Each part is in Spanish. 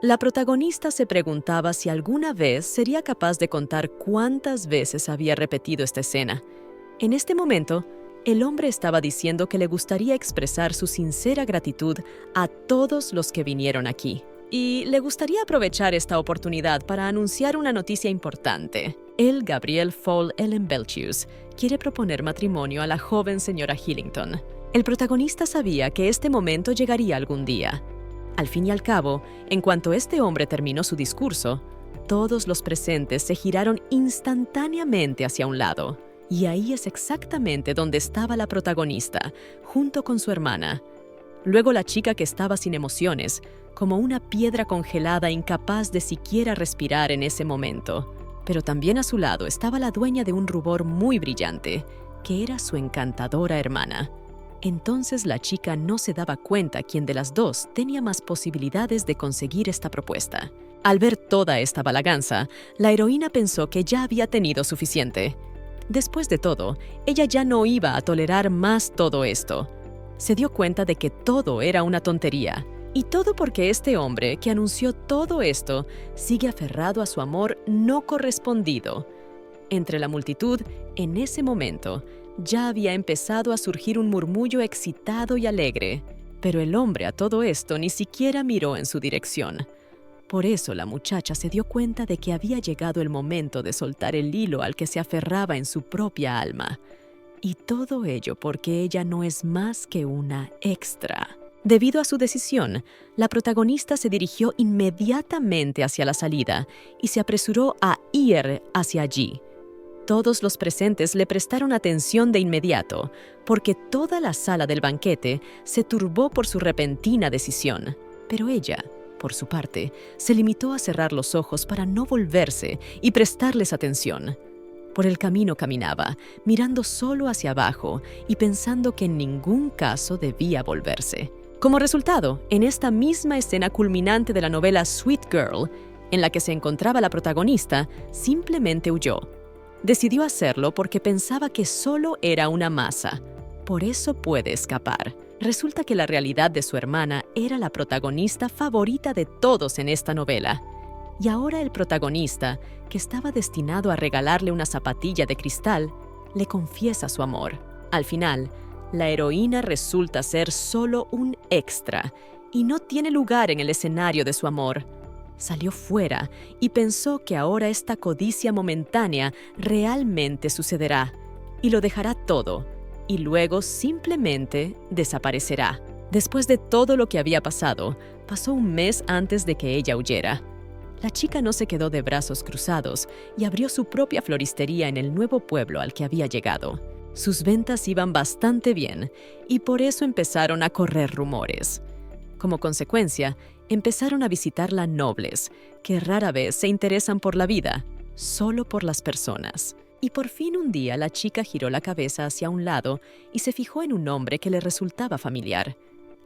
La protagonista se preguntaba si alguna vez sería capaz de contar cuántas veces había repetido esta escena. En este momento, el hombre estaba diciendo que le gustaría expresar su sincera gratitud a todos los que vinieron aquí. Y le gustaría aprovechar esta oportunidad para anunciar una noticia importante. Él, Gabriel Fall Ellen Belchius, quiere proponer matrimonio a la joven señora Hillington. El protagonista sabía que este momento llegaría algún día. Al fin y al cabo, en cuanto este hombre terminó su discurso, todos los presentes se giraron instantáneamente hacia un lado. Y ahí es exactamente donde estaba la protagonista, junto con su hermana. Luego la chica que estaba sin emociones, como una piedra congelada incapaz de siquiera respirar en ese momento. Pero también a su lado estaba la dueña de un rubor muy brillante, que era su encantadora hermana. Entonces la chica no se daba cuenta quién de las dos tenía más posibilidades de conseguir esta propuesta. Al ver toda esta balaganza, la heroína pensó que ya había tenido suficiente. Después de todo, ella ya no iba a tolerar más todo esto. Se dio cuenta de que todo era una tontería. Y todo porque este hombre que anunció todo esto sigue aferrado a su amor no correspondido. Entre la multitud, en ese momento, ya había empezado a surgir un murmullo excitado y alegre, pero el hombre a todo esto ni siquiera miró en su dirección. Por eso la muchacha se dio cuenta de que había llegado el momento de soltar el hilo al que se aferraba en su propia alma. Y todo ello porque ella no es más que una extra. Debido a su decisión, la protagonista se dirigió inmediatamente hacia la salida y se apresuró a ir hacia allí. Todos los presentes le prestaron atención de inmediato, porque toda la sala del banquete se turbó por su repentina decisión. Pero ella, por su parte, se limitó a cerrar los ojos para no volverse y prestarles atención. Por el camino caminaba, mirando solo hacia abajo y pensando que en ningún caso debía volverse. Como resultado, en esta misma escena culminante de la novela Sweet Girl, en la que se encontraba la protagonista, simplemente huyó. Decidió hacerlo porque pensaba que solo era una masa. Por eso puede escapar. Resulta que la realidad de su hermana era la protagonista favorita de todos en esta novela. Y ahora el protagonista, que estaba destinado a regalarle una zapatilla de cristal, le confiesa su amor. Al final, la heroína resulta ser solo un extra y no tiene lugar en el escenario de su amor. Salió fuera y pensó que ahora esta codicia momentánea realmente sucederá y lo dejará todo, y luego simplemente desaparecerá. Después de todo lo que había pasado, pasó un mes antes de que ella huyera. La chica no se quedó de brazos cruzados y abrió su propia floristería en el nuevo pueblo al que había llegado. Sus ventas iban bastante bien y por eso empezaron a correr rumores. Como consecuencia, empezaron a visitarla nobles, que rara vez se interesan por la vida, solo por las personas. Y por fin un día la chica giró la cabeza hacia un lado y se fijó en un hombre que le resultaba familiar.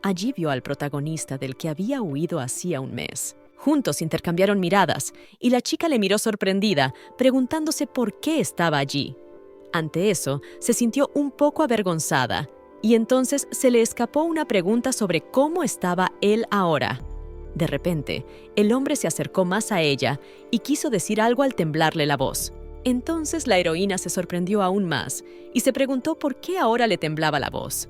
Allí vio al protagonista del que había huido hacía un mes. Juntos intercambiaron miradas y la chica le miró sorprendida, preguntándose por qué estaba allí. Ante eso, se sintió un poco avergonzada y entonces se le escapó una pregunta sobre cómo estaba él ahora. De repente, el hombre se acercó más a ella y quiso decir algo al temblarle la voz. Entonces la heroína se sorprendió aún más y se preguntó por qué ahora le temblaba la voz.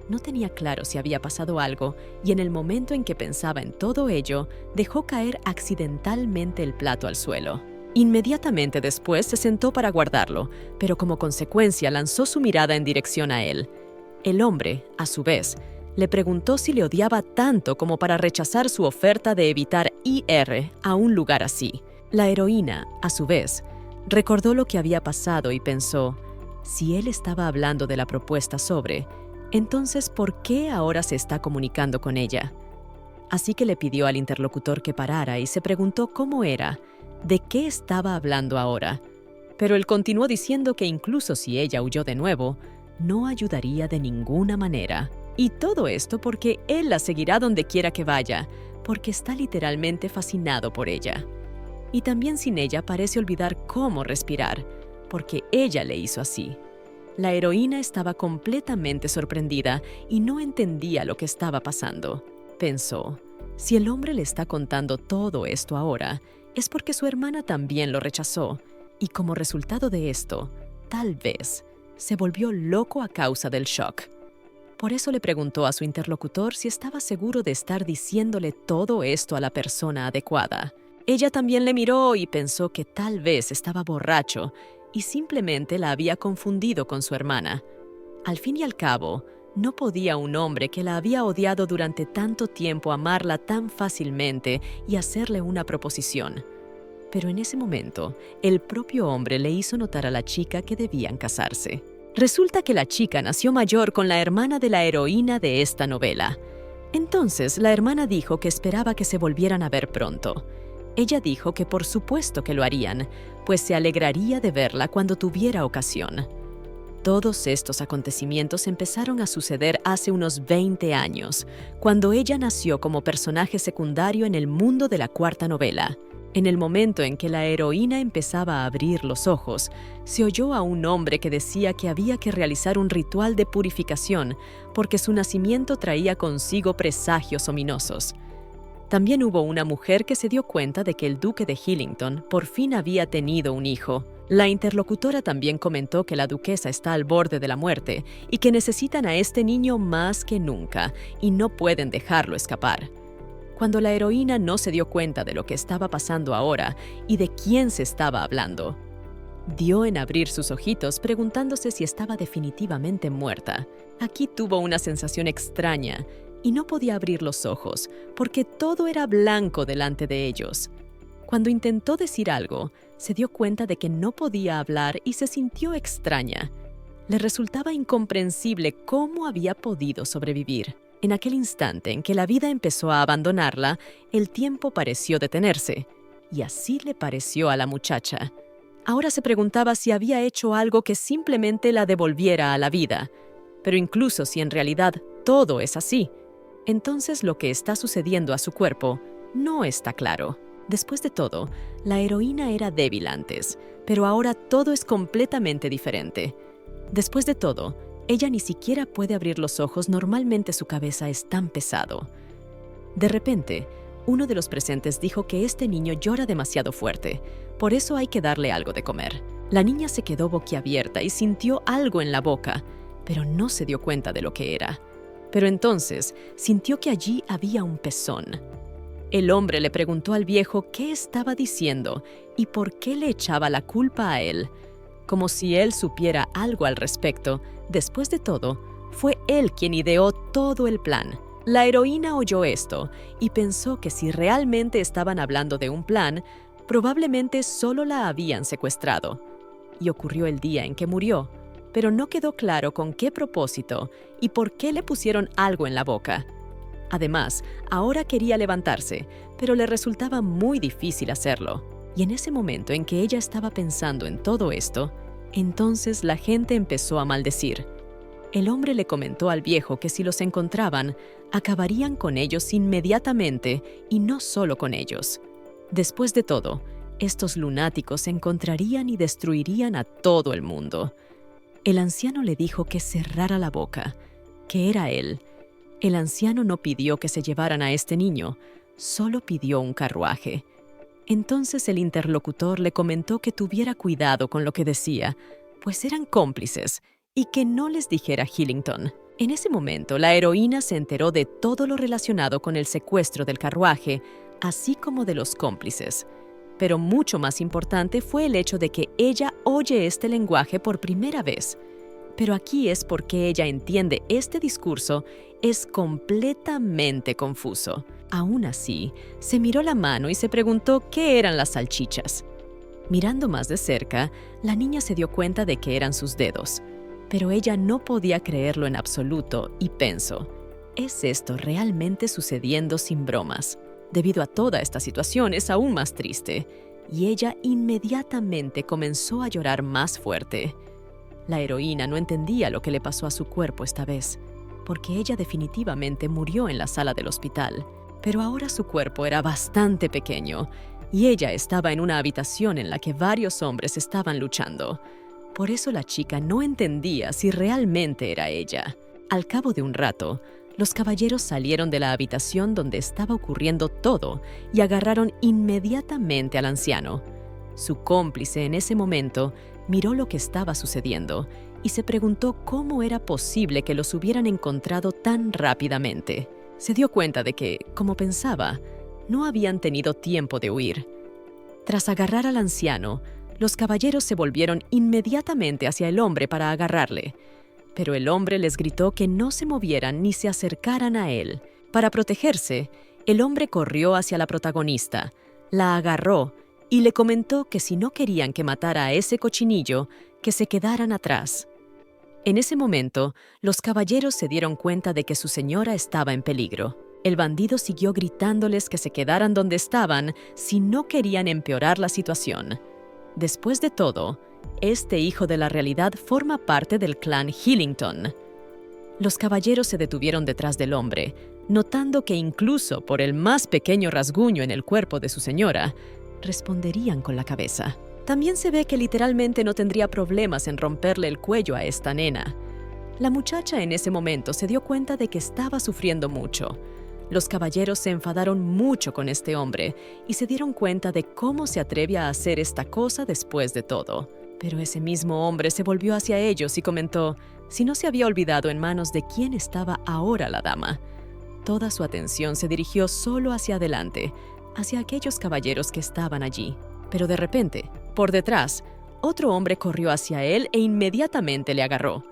No tenía claro si había pasado algo y en el momento en que pensaba en todo ello, dejó caer accidentalmente el plato al suelo. Inmediatamente después se sentó para guardarlo, pero como consecuencia lanzó su mirada en dirección a él. El hombre, a su vez, le preguntó si le odiaba tanto como para rechazar su oferta de evitar ir a un lugar así. La heroína, a su vez, recordó lo que había pasado y pensó, si él estaba hablando de la propuesta sobre, entonces ¿por qué ahora se está comunicando con ella? Así que le pidió al interlocutor que parara y se preguntó cómo era, de qué estaba hablando ahora. Pero él continuó diciendo que incluso si ella huyó de nuevo, no ayudaría de ninguna manera. Y todo esto porque él la seguirá donde quiera que vaya, porque está literalmente fascinado por ella. Y también sin ella parece olvidar cómo respirar, porque ella le hizo así. La heroína estaba completamente sorprendida y no entendía lo que estaba pasando. Pensó, Si el hombre le está contando todo esto ahora, es porque su hermana también lo rechazó, y como resultado de esto, tal vez, se volvió loco a causa del shock. Por eso le preguntó a su interlocutor si estaba seguro de estar diciéndole todo esto a la persona adecuada. Ella también le miró y pensó que tal vez estaba borracho y simplemente la había confundido con su hermana. Al fin y al cabo, no podía un hombre que la había odiado durante tanto tiempo amarla tan fácilmente y hacerle una proposición. Pero en ese momento, el propio hombre le hizo notar a la chica que debían casarse. Resulta que la chica nació mayor con la hermana de la heroína de esta novela. Entonces, la hermana dijo que esperaba que se volvieran a ver pronto. Ella dijo que por supuesto que lo harían, pues se alegraría de verla cuando tuviera ocasión. Todos estos acontecimientos empezaron a suceder hace unos 20 años, cuando ella nació como personaje secundario en el mundo de la cuarta novela. En el momento en que la heroína empezaba a abrir los ojos, se oyó a un hombre que decía que había que realizar un ritual de purificación porque su nacimiento traía consigo presagios ominosos. También hubo una mujer que se dio cuenta de que el duque de Hillington por fin había tenido un hijo. La interlocutora también comentó que la duquesa está al borde de la muerte y que necesitan a este niño más que nunca y no pueden dejarlo escapar. Cuando la heroína no se dio cuenta de lo que estaba pasando ahora y de quién se estaba hablando, dio en abrir sus ojitos preguntándose si estaba definitivamente muerta. Aquí tuvo una sensación extraña y no podía abrir los ojos porque todo era blanco delante de ellos. Cuando intentó decir algo, se dio cuenta de que no podía hablar y se sintió extraña. Le resultaba incomprensible cómo había podido sobrevivir. En aquel instante en que la vida empezó a abandonarla, el tiempo pareció detenerse, y así le pareció a la muchacha. Ahora se preguntaba si había hecho algo que simplemente la devolviera a la vida. Pero incluso si en realidad todo es así, entonces lo que está sucediendo a su cuerpo no está claro. Después de todo, la heroína era débil antes, pero ahora todo es completamente diferente. Después de todo, ella ni siquiera puede abrir los ojos, normalmente su cabeza es tan pesado. De repente, uno de los presentes dijo que este niño llora demasiado fuerte, por eso hay que darle algo de comer. La niña se quedó boquiabierta y sintió algo en la boca, pero no se dio cuenta de lo que era. Pero entonces sintió que allí había un pezón. El hombre le preguntó al viejo qué estaba diciendo y por qué le echaba la culpa a él. Como si él supiera algo al respecto, después de todo, fue él quien ideó todo el plan. La heroína oyó esto y pensó que si realmente estaban hablando de un plan, probablemente solo la habían secuestrado. Y ocurrió el día en que murió, pero no quedó claro con qué propósito y por qué le pusieron algo en la boca. Además, ahora quería levantarse, pero le resultaba muy difícil hacerlo. Y en ese momento en que ella estaba pensando en todo esto, entonces la gente empezó a maldecir. El hombre le comentó al viejo que si los encontraban, acabarían con ellos inmediatamente y no solo con ellos. Después de todo, estos lunáticos encontrarían y destruirían a todo el mundo. El anciano le dijo que cerrara la boca, que era él. El anciano no pidió que se llevaran a este niño, solo pidió un carruaje. Entonces el interlocutor le comentó que tuviera cuidado con lo que decía, pues eran cómplices, y que no les dijera a Hillington. En ese momento, la heroína se enteró de todo lo relacionado con el secuestro del carruaje, así como de los cómplices. Pero mucho más importante fue el hecho de que ella oye este lenguaje por primera vez. Pero aquí es porque ella entiende este discurso es completamente confuso. Aún así, se miró la mano y se preguntó qué eran las salchichas. Mirando más de cerca, la niña se dio cuenta de que eran sus dedos. Pero ella no podía creerlo en absoluto y pensó, ¿es esto realmente sucediendo sin bromas? Debido a toda esta situación es aún más triste, y ella inmediatamente comenzó a llorar más fuerte. La heroína no entendía lo que le pasó a su cuerpo esta vez, porque ella definitivamente murió en la sala del hospital, pero ahora su cuerpo era bastante pequeño, y ella estaba en una habitación en la que varios hombres estaban luchando. Por eso la chica no entendía si realmente era ella. Al cabo de un rato, Los caballeros salieron de la habitación donde estaba ocurriendo todo y agarraron inmediatamente al anciano. Su cómplice en ese momento miró lo que estaba sucediendo y se preguntó cómo era posible que los hubieran encontrado tan rápidamente. Se dio cuenta de que, como pensaba, no habían tenido tiempo de huir. Tras agarrar al anciano, los caballeros se volvieron inmediatamente hacia el hombre para agarrarle, pero el hombre les gritó que no se movieran ni se acercaran a él. Para protegerse, el hombre corrió hacia la protagonista, la agarró y le comentó que si no querían que matara a ese cochinillo, que se quedaran atrás. En ese momento, los caballeros se dieron cuenta de que su señora estaba en peligro. El bandido siguió gritándoles que se quedaran donde estaban si no querían empeorar la situación. Después de todo, este hijo de la realidad forma parte del clan Hillington. Los caballeros se detuvieron detrás del hombre, notando que incluso por el más pequeño rasguño en el cuerpo de su señora, responderían con la cabeza. También se ve que literalmente no tendría problemas en romperle el cuello a esta nena. La muchacha en ese momento se dio cuenta de que estaba sufriendo mucho. Los caballeros se enfadaron mucho con este hombre y se dieron cuenta de cómo se atreve a hacer esta cosa después de todo. Pero ese mismo hombre se volvió hacia ellos y comentó si no se había olvidado en manos de quién estaba ahora la dama. Toda su atención se dirigió solo hacia adelante, hacia aquellos caballeros que estaban allí. Pero de repente, por detrás, otro hombre corrió hacia él e inmediatamente le agarró.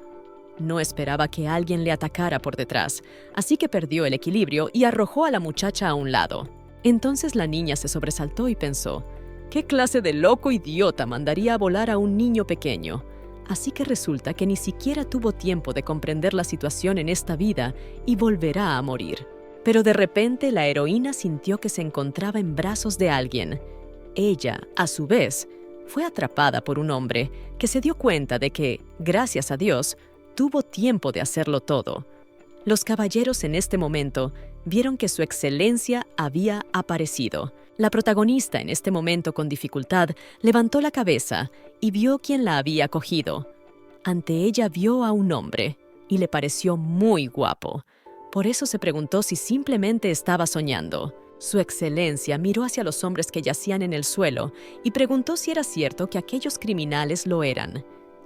No esperaba que alguien le atacara por detrás, así que perdió el equilibrio y arrojó a la muchacha a un lado. Entonces la niña se sobresaltó y pensó, ¿qué clase de loco idiota mandaría a volar a un niño pequeño? Así que resulta que ni siquiera tuvo tiempo de comprender la situación en esta vida y volverá a morir. Pero de repente la heroína sintió que se encontraba en brazos de alguien. Ella, a su vez, fue atrapada por un hombre que se dio cuenta de que, gracias a Dios, tuvo tiempo de hacerlo todo. Los caballeros en este momento vieron que su excelencia había aparecido. La protagonista en este momento con dificultad levantó la cabeza y vio quién la había cogido. Ante ella vio a un hombre y le pareció muy guapo. Por eso se preguntó si simplemente estaba soñando. Su excelencia miró hacia los hombres que yacían en el suelo y preguntó si era cierto que aquellos criminales lo eran.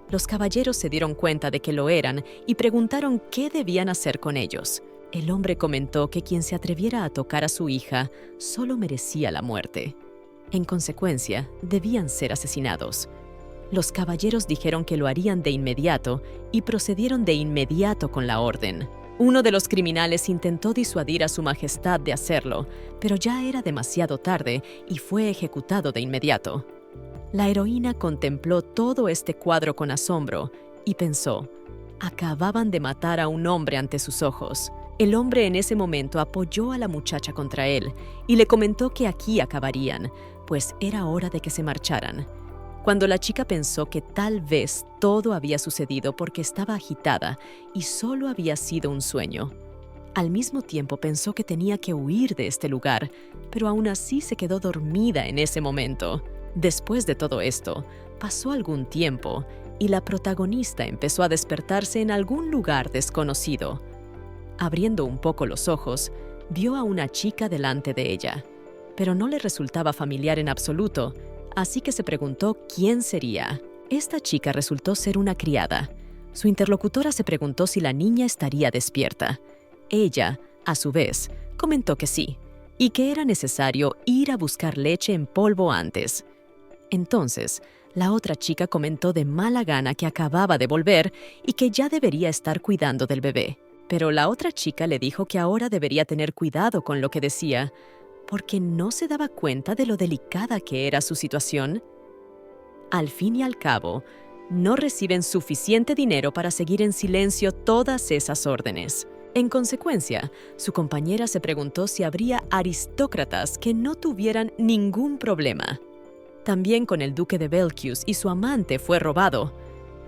Los caballeros se dieron cuenta de que lo eran y preguntaron qué debían hacer con ellos. El hombre comentó que quien se atreviera a tocar a su hija solo merecía la muerte. En consecuencia, debían ser asesinados. Los caballeros dijeron que lo harían de inmediato y procedieron de inmediato con la orden. Uno de los criminales intentó disuadir a su majestad de hacerlo, pero ya era demasiado tarde y fue ejecutado de inmediato. La heroína contempló todo este cuadro con asombro y pensó, acababan de matar a un hombre ante sus ojos. El hombre en ese momento apoyó a la muchacha contra él y le comentó que aquí acabarían, pues era hora de que se marcharan. Cuando la chica pensó que tal vez todo había sucedido porque estaba agitada y solo había sido un sueño. Al mismo tiempo pensó que tenía que huir de este lugar, pero aún así se quedó dormida en ese momento. Después de todo esto, pasó algún tiempo y la protagonista empezó a despertarse en algún lugar desconocido. Abriendo un poco los ojos, vio a una chica delante de ella, pero no le resultaba familiar en absoluto, así que se preguntó quién sería. Esta chica resultó ser una criada. Su interlocutora se preguntó si la niña estaría despierta. Ella, a su vez, comentó que sí, y que era necesario ir a buscar leche en polvo antes. Entonces, la otra chica comentó de mala gana que acababa de volver y que ya debería estar cuidando del bebé. Pero la otra chica le dijo que ahora debería tener cuidado con lo que decía, porque no se daba cuenta de lo delicada que era su situación. Al fin y al cabo, no reciben suficiente dinero para seguir en silencio todas esas órdenes. En consecuencia, su compañera se preguntó si habría aristócratas que no tuvieran ningún problema. También con el duque de Belcius y su amante fue robado.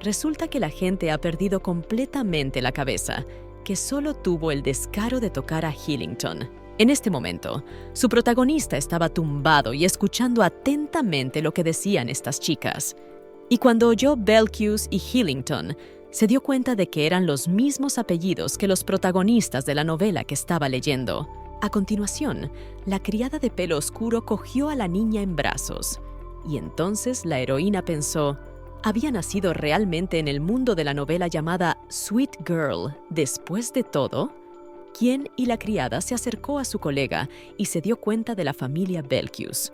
Resulta que la gente ha perdido completamente la cabeza, que solo tuvo el descaro de tocar a Hillington. En este momento, su protagonista estaba tumbado y escuchando atentamente lo que decían estas chicas. Y cuando oyó Belcius y Hillington, Se dio cuenta de que eran los mismos apellidos que los protagonistas de la novela que estaba leyendo. A continuación, la criada de pelo oscuro cogió a la niña en brazos. Y entonces la heroína pensó, había nacido realmente en el mundo de la novela llamada Sweet Girl. Después de todo, Quien y la criada se acercó a su colega y se dio cuenta de la familia Belcius.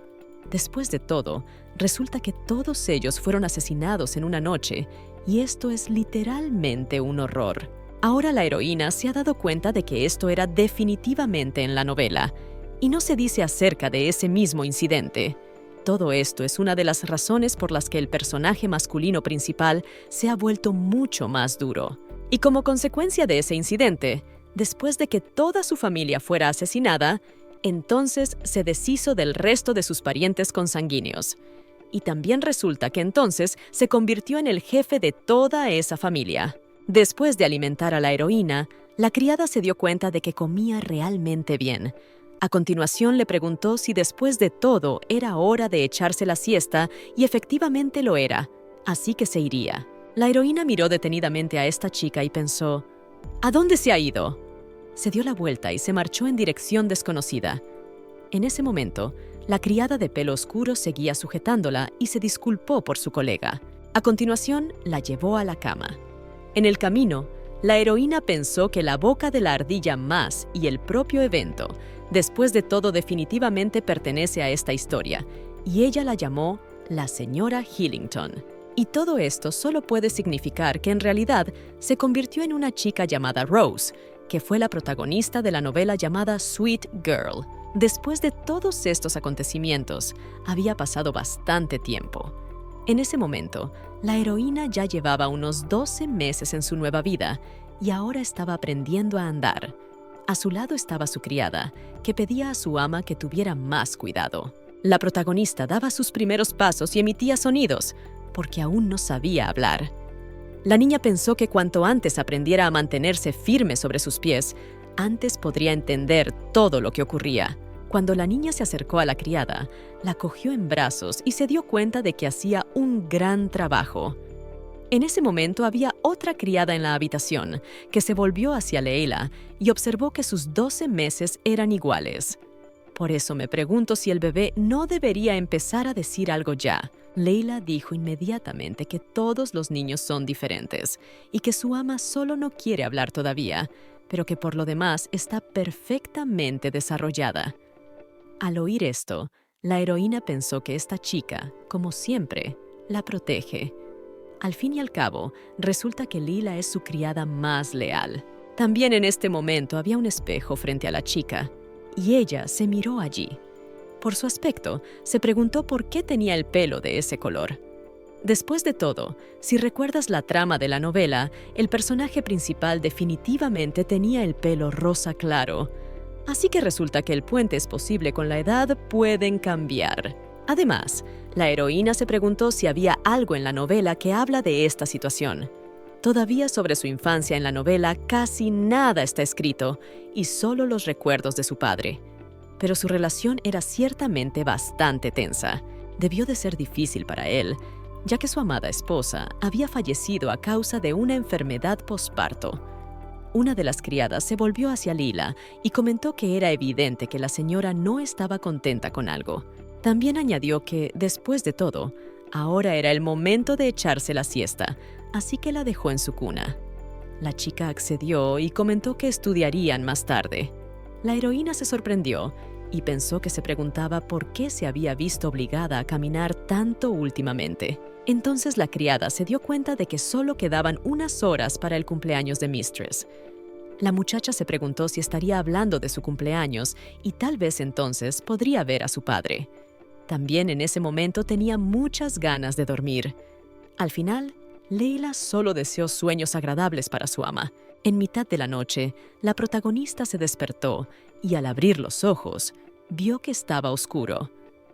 Después de todo, resulta que todos ellos fueron asesinados en una noche, y esto es literalmente un horror. Ahora la heroína se ha dado cuenta de que esto era definitivamente en la novela, y no se dice acerca de ese mismo incidente. Todo esto es una de las razones por las que el personaje masculino principal se ha vuelto mucho más duro. Y como consecuencia de ese incidente, después de que toda su familia fuera asesinada, entonces se deshizo del resto de sus parientes consanguíneos. Y también resulta que entonces se convirtió en el jefe de toda esa familia. Después de alimentar a la heroína, la criada se dio cuenta de que comía realmente bien. A continuación le preguntó si después de todo era hora de echarse la siesta, y efectivamente lo era, así que se iría. La heroína miró detenidamente a esta chica y pensó, ¿a dónde se ha ido? Se dio la vuelta y se marchó en dirección desconocida. En ese momento, la criada de pelo oscuro seguía sujetándola y se disculpó por su colega. A continuación, la llevó a la cama. En el camino, la heroína pensó que la boca de la ardilla más y el propio evento, después de todo, definitivamente pertenece a esta historia, y ella la llamó la señora Hillington. Y todo esto solo puede significar que en realidad se convirtió en una chica llamada Rose, que fue la protagonista de la novela llamada Sweet Girl. Después de todos estos acontecimientos, había pasado bastante tiempo. En ese momento, la heroína ya llevaba unos 12 meses en su nueva vida y ahora estaba aprendiendo a andar. A su lado estaba su criada, que pedía a su ama que tuviera más cuidado. La protagonista daba sus primeros pasos y emitía sonidos, porque aún no sabía hablar. La niña pensó que cuanto antes aprendiera a mantenerse firme sobre sus pies, antes podría entender todo lo que ocurría. Cuando la niña se acercó a la criada, la cogió en brazos y se dio cuenta de que hacía un gran trabajo. En ese momento había otra criada en la habitación, que se volvió hacia Leila y observó que sus 12 meses eran iguales. Por eso me pregunto si el bebé no debería empezar a decir algo ya. Leila dijo inmediatamente que todos los niños son diferentes y que su ama solo no quiere hablar todavía, pero que por lo demás está perfectamente desarrollada. Al oír esto, la heroína pensó que esta chica, como siempre, la protege. Al fin y al cabo, resulta que Lila es su criada más leal. También en este momento había un espejo frente a la chica, y ella se miró allí. Por su aspecto, se preguntó por qué tenía el pelo de ese color. Después de todo, si recuerdas la trama de la novela, el personaje principal definitivamente tenía el pelo rosa claro. Así que resulta que el puente es posible con la edad, pueden cambiar. Además, la heroína se preguntó si había algo en la novela que habla de esta situación. Todavía sobre su infancia en la novela casi nada está escrito, y solo los recuerdos de su padre. Pero su relación era ciertamente bastante tensa. Debió de ser difícil para él, ya que su amada esposa había fallecido a causa de una enfermedad posparto. Una de las criadas se volvió hacia Lila y comentó que era evidente que la señora no estaba contenta con algo. También añadió que, después de todo, ahora era el momento de echarse la siesta, así que la dejó en su cuna. La chica accedió y comentó que estudiarían más tarde. La heroína se sorprendió y pensó que se preguntaba por qué se había visto obligada a caminar tanto últimamente. Entonces la criada se dio cuenta de que solo quedaban unas horas para el cumpleaños de Mistress. La muchacha se preguntó si estaría hablando de su cumpleaños y tal vez entonces podría ver a su padre. También en ese momento tenía muchas ganas de dormir. Al final, Leila solo deseó sueños agradables para su ama. En mitad de la noche, la protagonista se despertó y al abrir los ojos, vio que estaba oscuro.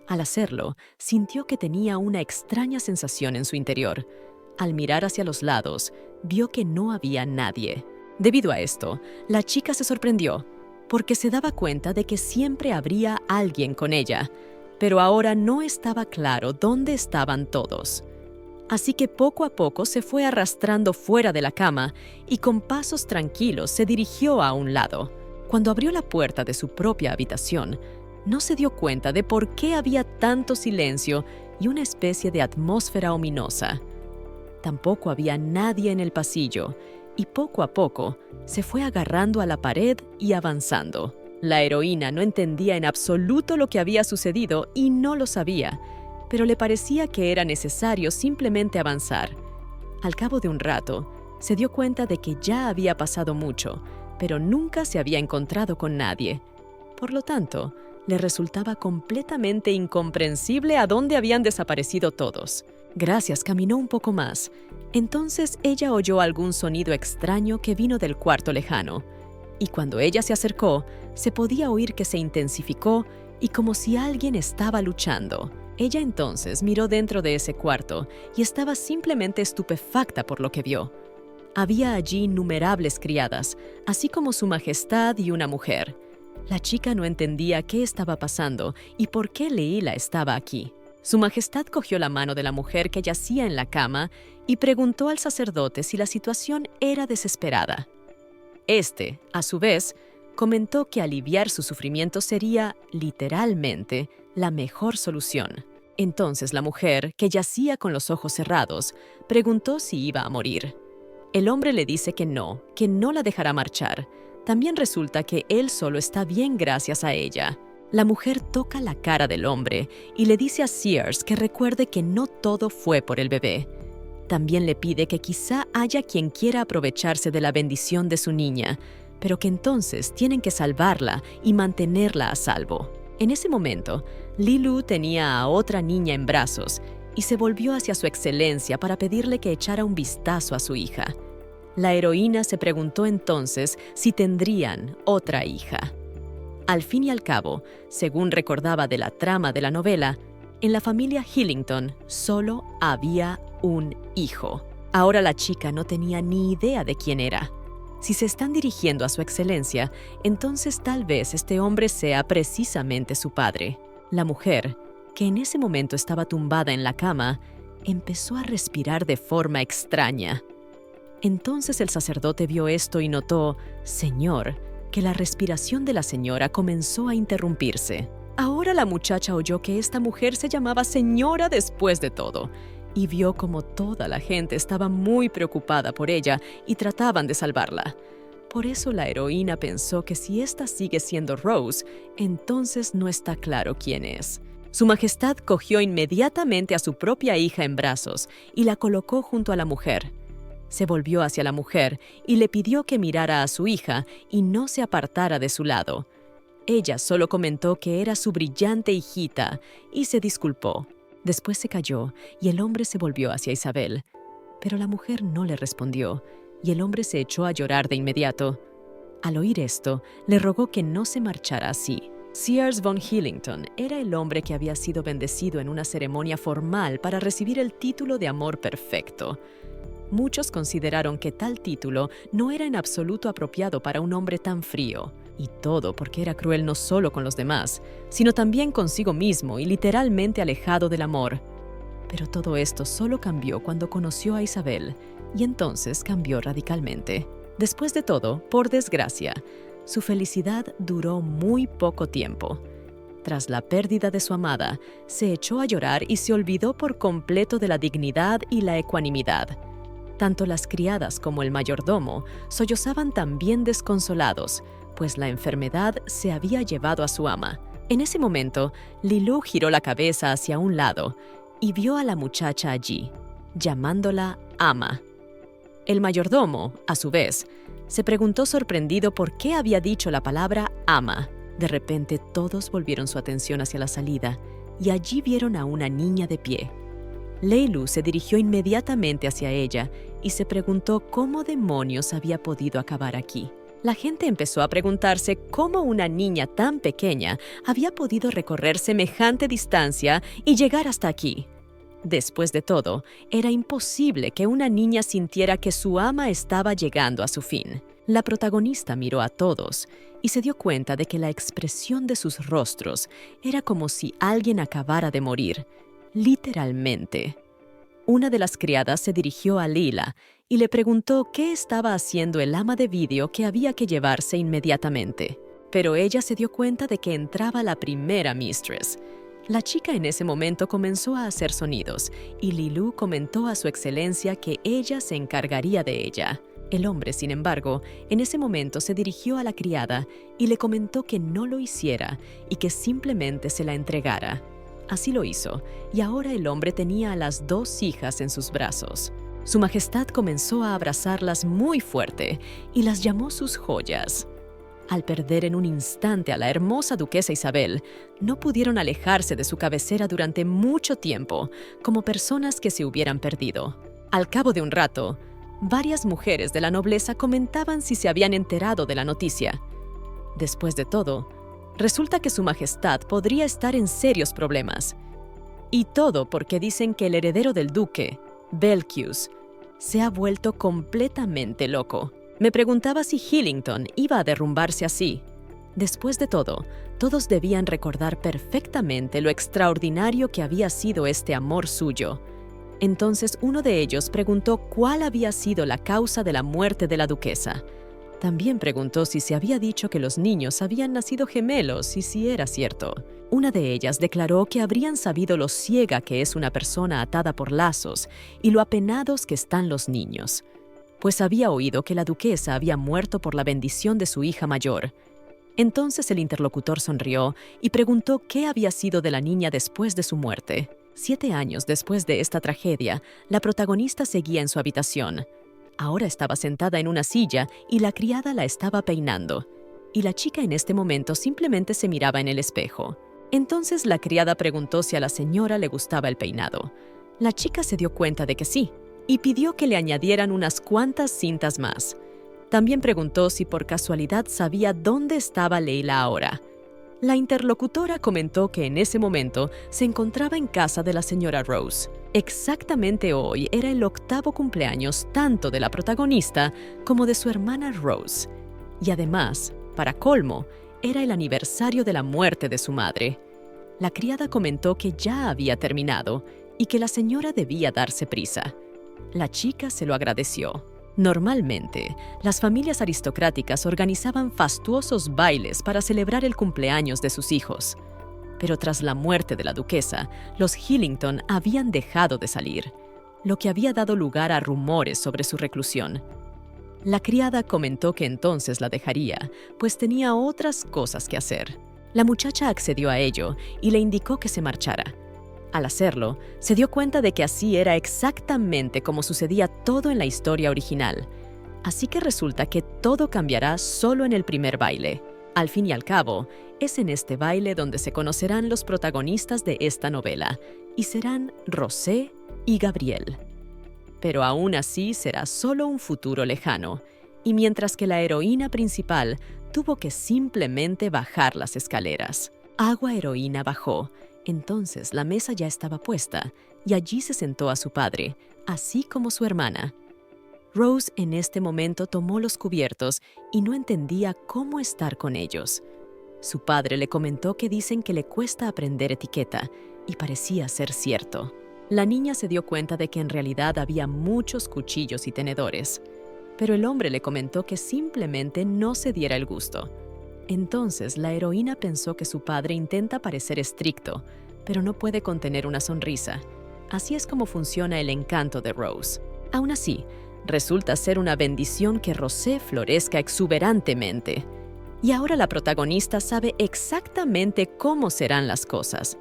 Al hacerlo, sintió que tenía una extraña sensación en su interior. Al mirar hacia los lados, vio que no había nadie. Debido a esto, la chica se sorprendió, porque se daba cuenta de que siempre habría alguien con ella, pero ahora no estaba claro dónde estaban todos. Así que poco a poco se fue arrastrando fuera de la cama y con pasos tranquilos se dirigió a un lado. Cuando abrió la puerta de su propia habitación, no se dio cuenta de por qué había tanto silencio y una especie de atmósfera ominosa. Tampoco había nadie en el pasillo, y poco a poco se fue agarrando a la pared y avanzando. La heroína no entendía en absoluto lo que había sucedido y no lo sabía, pero le parecía que era necesario simplemente avanzar. Al cabo de un rato, se dio cuenta de que ya había pasado mucho, pero nunca se había encontrado con nadie. Por lo tanto, le resultaba completamente incomprensible a dónde habían desaparecido todos. Gracias, caminó un poco más. Entonces ella oyó algún sonido extraño que vino del cuarto lejano. Y cuando ella se acercó, se podía oír que se intensificó y como si alguien estaba luchando. Ella entonces miró dentro de ese cuarto y estaba simplemente estupefacta por lo que vio. Había allí innumerables criadas, así como su majestad y una mujer. La chica no entendía qué estaba pasando y por qué Leila estaba aquí. Su majestad cogió la mano de la mujer que yacía en la cama y preguntó al sacerdote si la situación era desesperada. Este, a su vez, comentó que aliviar su sufrimiento sería, literalmente, la mejor solución. Entonces la mujer, que yacía con los ojos cerrados, preguntó si iba a morir. El hombre le dice que no la dejará marchar. También resulta que él solo está bien gracias a ella. La mujer toca la cara del hombre y le dice a Sears que recuerde que no todo fue por el bebé. También le pide que quizá haya quien quiera aprovecharse de la bendición de su niña, pero que entonces tienen que salvarla y mantenerla a salvo. En ese momento, Lilu tenía a otra niña en brazos y se volvió hacia su excelencia para pedirle que echara un vistazo a su hija. La heroína se preguntó entonces si tendrían otra hija. Al fin y al cabo, según recordaba de la trama de la novela, en la familia Hillington solo había un hijo. Ahora la chica no tenía ni idea de quién era. Si se están dirigiendo a su excelencia, entonces tal vez este hombre sea precisamente su padre. La mujer, que en ese momento estaba tumbada en la cama, empezó a respirar de forma extraña. Entonces el sacerdote vio esto y notó, Señor, que la respiración de la señora comenzó a interrumpirse. Ahora la muchacha oyó que esta mujer se llamaba señora después de todo, y vio como toda la gente estaba muy preocupada por ella y trataban de salvarla. Por eso la heroína pensó que si esta sigue siendo Rose, entonces no está claro quién es. Su majestad cogió inmediatamente a su propia hija en brazos y la colocó junto a la mujer. Se volvió hacia la mujer y le pidió que mirara a su hija y no se apartara de su lado. Ella solo comentó que era su brillante hijita y se disculpó. Después se calló y el hombre se volvió hacia Isabel. Pero la mujer no le respondió y el hombre se echó a llorar de inmediato. Al oír esto, le rogó que no se marchara así. Sears von Hillington era el hombre que había sido bendecido en una ceremonia formal para recibir el título de amor perfecto. Muchos consideraron que tal título no era en absoluto apropiado para un hombre tan frío, y todo porque era cruel no solo con los demás, sino también consigo mismo y literalmente alejado del amor. Pero todo esto solo cambió cuando conoció a Isabel, y entonces cambió radicalmente. Después de todo, por desgracia, su felicidad duró muy poco tiempo. Tras la pérdida de su amada, se echó a llorar y se olvidó por completo de la dignidad y la ecuanimidad. Tanto las criadas como el mayordomo sollozaban también desconsolados, pues la enfermedad se había llevado a su ama. En ese momento, Lilu giró la cabeza hacia un lado y vio a la muchacha allí, llamándola ama. El mayordomo, a su vez, se preguntó sorprendido por qué había dicho la palabra ama. De repente todos volvieron su atención hacia la salida y allí vieron a una niña de pie. Leilu se dirigió inmediatamente hacia ella y se preguntó cómo demonios había podido acabar aquí. La gente empezó a preguntarse cómo una niña tan pequeña había podido recorrer semejante distancia y llegar hasta aquí. Después de todo, era imposible que una niña sintiera que su ama estaba llegando a su fin. La protagonista miró a todos y se dio cuenta de que la expresión de sus rostros era como si alguien acabara de morir, literalmente. Una de las criadas se dirigió a Lila y le preguntó qué estaba haciendo el ama de vidrio que había que llevarse inmediatamente. Pero ella se dio cuenta de que entraba la primera mistress. La chica en ese momento comenzó a hacer sonidos y Lilú comentó a su excelencia que ella se encargaría de ella. El hombre, sin embargo, en ese momento se dirigió a la criada y le comentó que no lo hiciera y que simplemente se la entregara. Así lo hizo, y ahora el hombre tenía a las 2 hijas en sus brazos. Su Majestad comenzó a abrazarlas muy fuerte y las llamó sus joyas. Al perder en un instante a la hermosa duquesa Isabel, no pudieron alejarse de su cabecera durante mucho tiempo, como personas que se hubieran perdido. Al cabo de un rato, varias mujeres de la nobleza comentaban si se habían enterado de la noticia. Después de todo, resulta que su Majestad podría estar en serios problemas. Y todo porque dicen que el heredero del duque, Belcius, se ha vuelto completamente loco. Me preguntaba si Hillington iba a derrumbarse así. Después de todo, todos debían recordar perfectamente lo extraordinario que había sido este amor suyo. Entonces uno de ellos preguntó cuál había sido la causa de la muerte de la duquesa. También preguntó si se había dicho que los niños habían nacido gemelos y si era cierto. Una de ellas declaró que habrían sabido lo ciega que es una persona atada por lazos y lo apenados que están los niños, pues había oído que la duquesa había muerto por la bendición de su hija mayor. Entonces el interlocutor sonrió y preguntó qué había sido de la niña después de su muerte. 7 años después de esta tragedia, la protagonista seguía en su habitación. Ahora estaba sentada en una silla y la criada la estaba peinando. Y la chica en este momento simplemente se miraba en el espejo. Entonces la criada preguntó si a la señora le gustaba el peinado. La chica se dio cuenta de que sí, y pidió que le añadieran unas cuantas cintas más. También preguntó si por casualidad sabía dónde estaba Leila ahora. La interlocutora comentó que en ese momento se encontraba en casa de la señora Rose. Exactamente hoy era el 8º cumpleaños tanto de la protagonista como de su hermana Rose. Y además, para colmo, era el aniversario de la muerte de su madre. La criada comentó que ya había terminado y que la señora debía darse prisa. La chica se lo agradeció. Normalmente, las familias aristocráticas organizaban fastuosos bailes para celebrar el cumpleaños de sus hijos. Pero tras la muerte de la duquesa, los Hillington habían dejado de salir, lo que había dado lugar a rumores sobre su reclusión. La criada comentó que entonces la dejaría, pues tenía otras cosas que hacer. La muchacha accedió a ello y le indicó que se marchara. Al hacerlo, se dio cuenta de que así era exactamente como sucedía todo en la historia original. Así que resulta que todo cambiará solo en el primer baile. Al fin y al cabo, es en este baile donde se conocerán los protagonistas de esta novela, y serán Rosé y Gabriel. Pero aún así será solo un futuro lejano, y mientras que la heroína principal tuvo que simplemente bajar las escaleras. Agua Heroína bajó. Entonces la mesa ya estaba puesta, y allí se sentó a su padre, así como su hermana. Rose en este momento tomó los cubiertos y no entendía cómo estar con ellos. Su padre le comentó que dicen que le cuesta aprender etiqueta, y parecía ser cierto. La niña se dio cuenta de que en realidad había muchos cuchillos y tenedores, pero el hombre le comentó que simplemente no se diera el gusto. Entonces la heroína pensó que su padre intenta parecer estricto, pero no puede contener una sonrisa. Así es como funciona el encanto de Rose. Aún así, resulta ser una bendición que Rosé florezca exuberantemente. Y ahora la protagonista sabe exactamente cómo serán las cosas.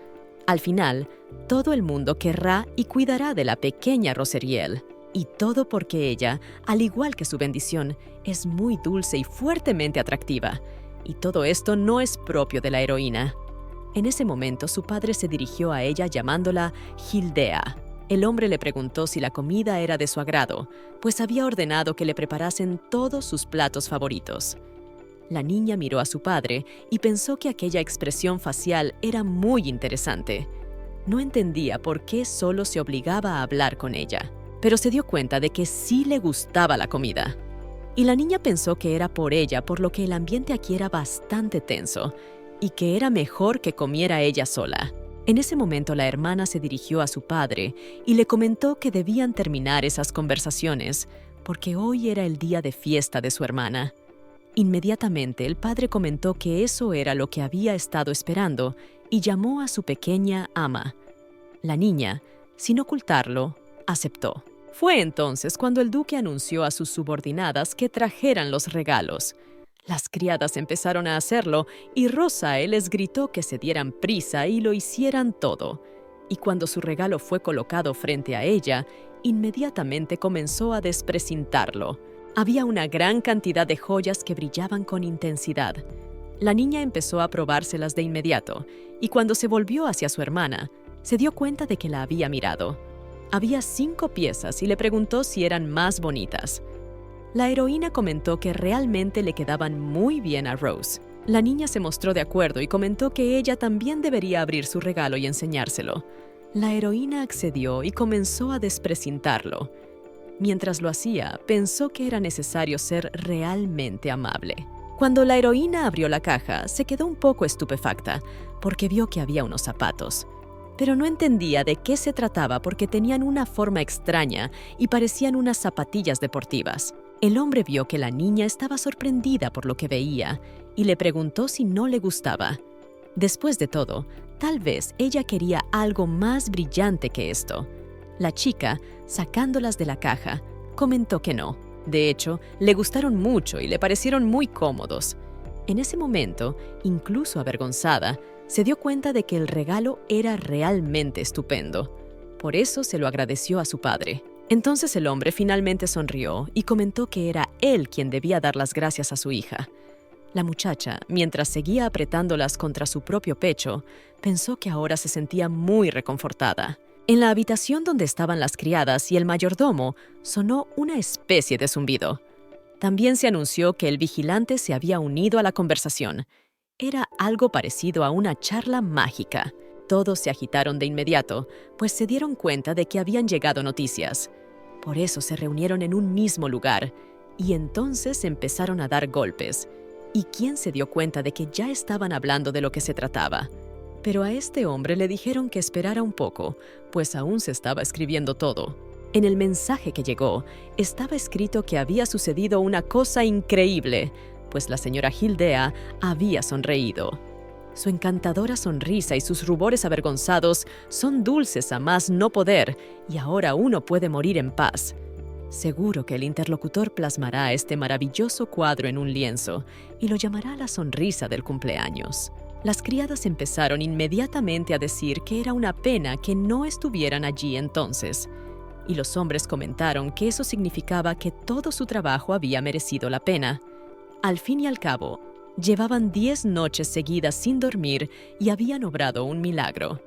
Al final, todo el mundo querrá y cuidará de la pequeña Roseriel. Y todo porque ella, al igual que su bendición, es muy dulce y fuertemente atractiva. Y todo esto no es propio de la heroína. En ese momento, su padre se dirigió a ella llamándola Gildea. El hombre le preguntó si la comida era de su agrado, pues había ordenado que le preparasen todos sus platos favoritos. La niña miró a su padre y pensó que aquella expresión facial era muy interesante. No entendía por qué solo se obligaba a hablar con ella, pero se dio cuenta de que sí le gustaba la comida. Y la niña pensó que era por ella, por lo que el ambiente aquí era bastante tenso, y que era mejor que comiera ella sola. En ese momento la hermana se dirigió a su padre y le comentó que debían terminar esas conversaciones, porque hoy era el día de fiesta de su hermana. Inmediatamente el padre comentó que eso era lo que había estado esperando y llamó a su pequeña ama. La niña, sin ocultarlo, aceptó. Fue entonces cuando el duque anunció a sus subordinadas que trajeran los regalos. Las criadas empezaron a hacerlo y Rosae les gritó que se dieran prisa y lo hicieran todo. Y cuando su regalo fue colocado frente a ella, inmediatamente comenzó a desprecintarlo. Había una gran cantidad de joyas que brillaban con intensidad. La niña empezó a probárselas de inmediato, y cuando se volvió hacia su hermana, se dio cuenta de que la había mirado. Había 5 piezas y le preguntó si eran más bonitas. La heroína comentó que realmente le quedaban muy bien a Rose. La niña se mostró de acuerdo y comentó que ella también debería abrir su regalo y enseñárselo. La heroína accedió y comenzó a desprecintarlo. Mientras lo hacía, pensó que era necesario ser realmente amable. Cuando la heroína abrió la caja, se quedó un poco estupefacta, porque vio que había unos zapatos. Pero no entendía de qué se trataba porque tenían una forma extraña y parecían unas zapatillas deportivas. El hombre vio que la niña estaba sorprendida por lo que veía y le preguntó si no le gustaba. Después de todo, tal vez ella quería algo más brillante que esto. La chica, sacándolas de la caja, comentó que no. De hecho, le gustaron mucho y le parecieron muy cómodos. En ese momento, incluso avergonzada, se dio cuenta de que el regalo era realmente estupendo. Por eso se lo agradeció a su padre. Entonces el hombre finalmente sonrió y comentó que era él quien debía dar las gracias a su hija. La muchacha, mientras seguía apretándolas contra su propio pecho, pensó que ahora se sentía muy reconfortada. En la habitación donde estaban las criadas y el mayordomo, sonó una especie de zumbido. También se anunció que el vigilante se había unido a la conversación. Era algo parecido a una charla mágica. Todos se agitaron de inmediato, pues se dieron cuenta de que habían llegado noticias. Por eso se reunieron en un mismo lugar, y entonces empezaron a dar golpes. ¿Y quién se dio cuenta de que ya estaban hablando de lo que se trataba? Pero a este hombre le dijeron que esperara un poco, pues aún se estaba escribiendo todo. En el mensaje que llegó, estaba escrito que había sucedido una cosa increíble, pues la señora Hildea había sonreído. Su encantadora sonrisa y sus rubores avergonzados son dulces a más no poder, y ahora uno puede morir en paz. Seguro que el interlocutor plasmará este maravilloso cuadro en un lienzo y lo llamará la sonrisa del cumpleaños. Las criadas empezaron inmediatamente a decir que era una pena que no estuvieran allí entonces, y los hombres comentaron que eso significaba que todo su trabajo había merecido la pena. Al fin y al cabo, llevaban 10 noches seguidas sin dormir y habían obrado un milagro.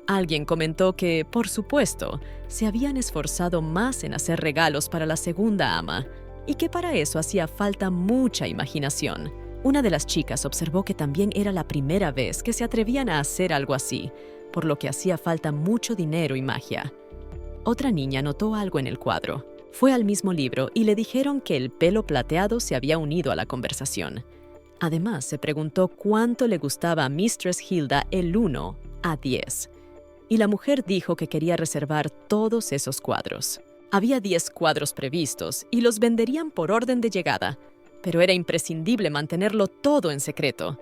Alguien comentó que, por supuesto, se habían esforzado más en hacer regalos para la segunda ama y que para eso hacía falta mucha imaginación. Una de las chicas observó que también era la primera vez que se atrevían a hacer algo así, por lo que hacía falta mucho dinero y magia. Otra niña notó algo en el cuadro. Fue al mismo libro y le dijeron que el pelo plateado se había unido a la conversación. Además, se preguntó cuánto le gustaba a Mistress Hilda el 1 a 10. Y la mujer dijo que quería reservar todos esos cuadros. Había 10 cuadros previstos y los venderían por orden de llegada, pero era imprescindible mantenerlo todo en secreto.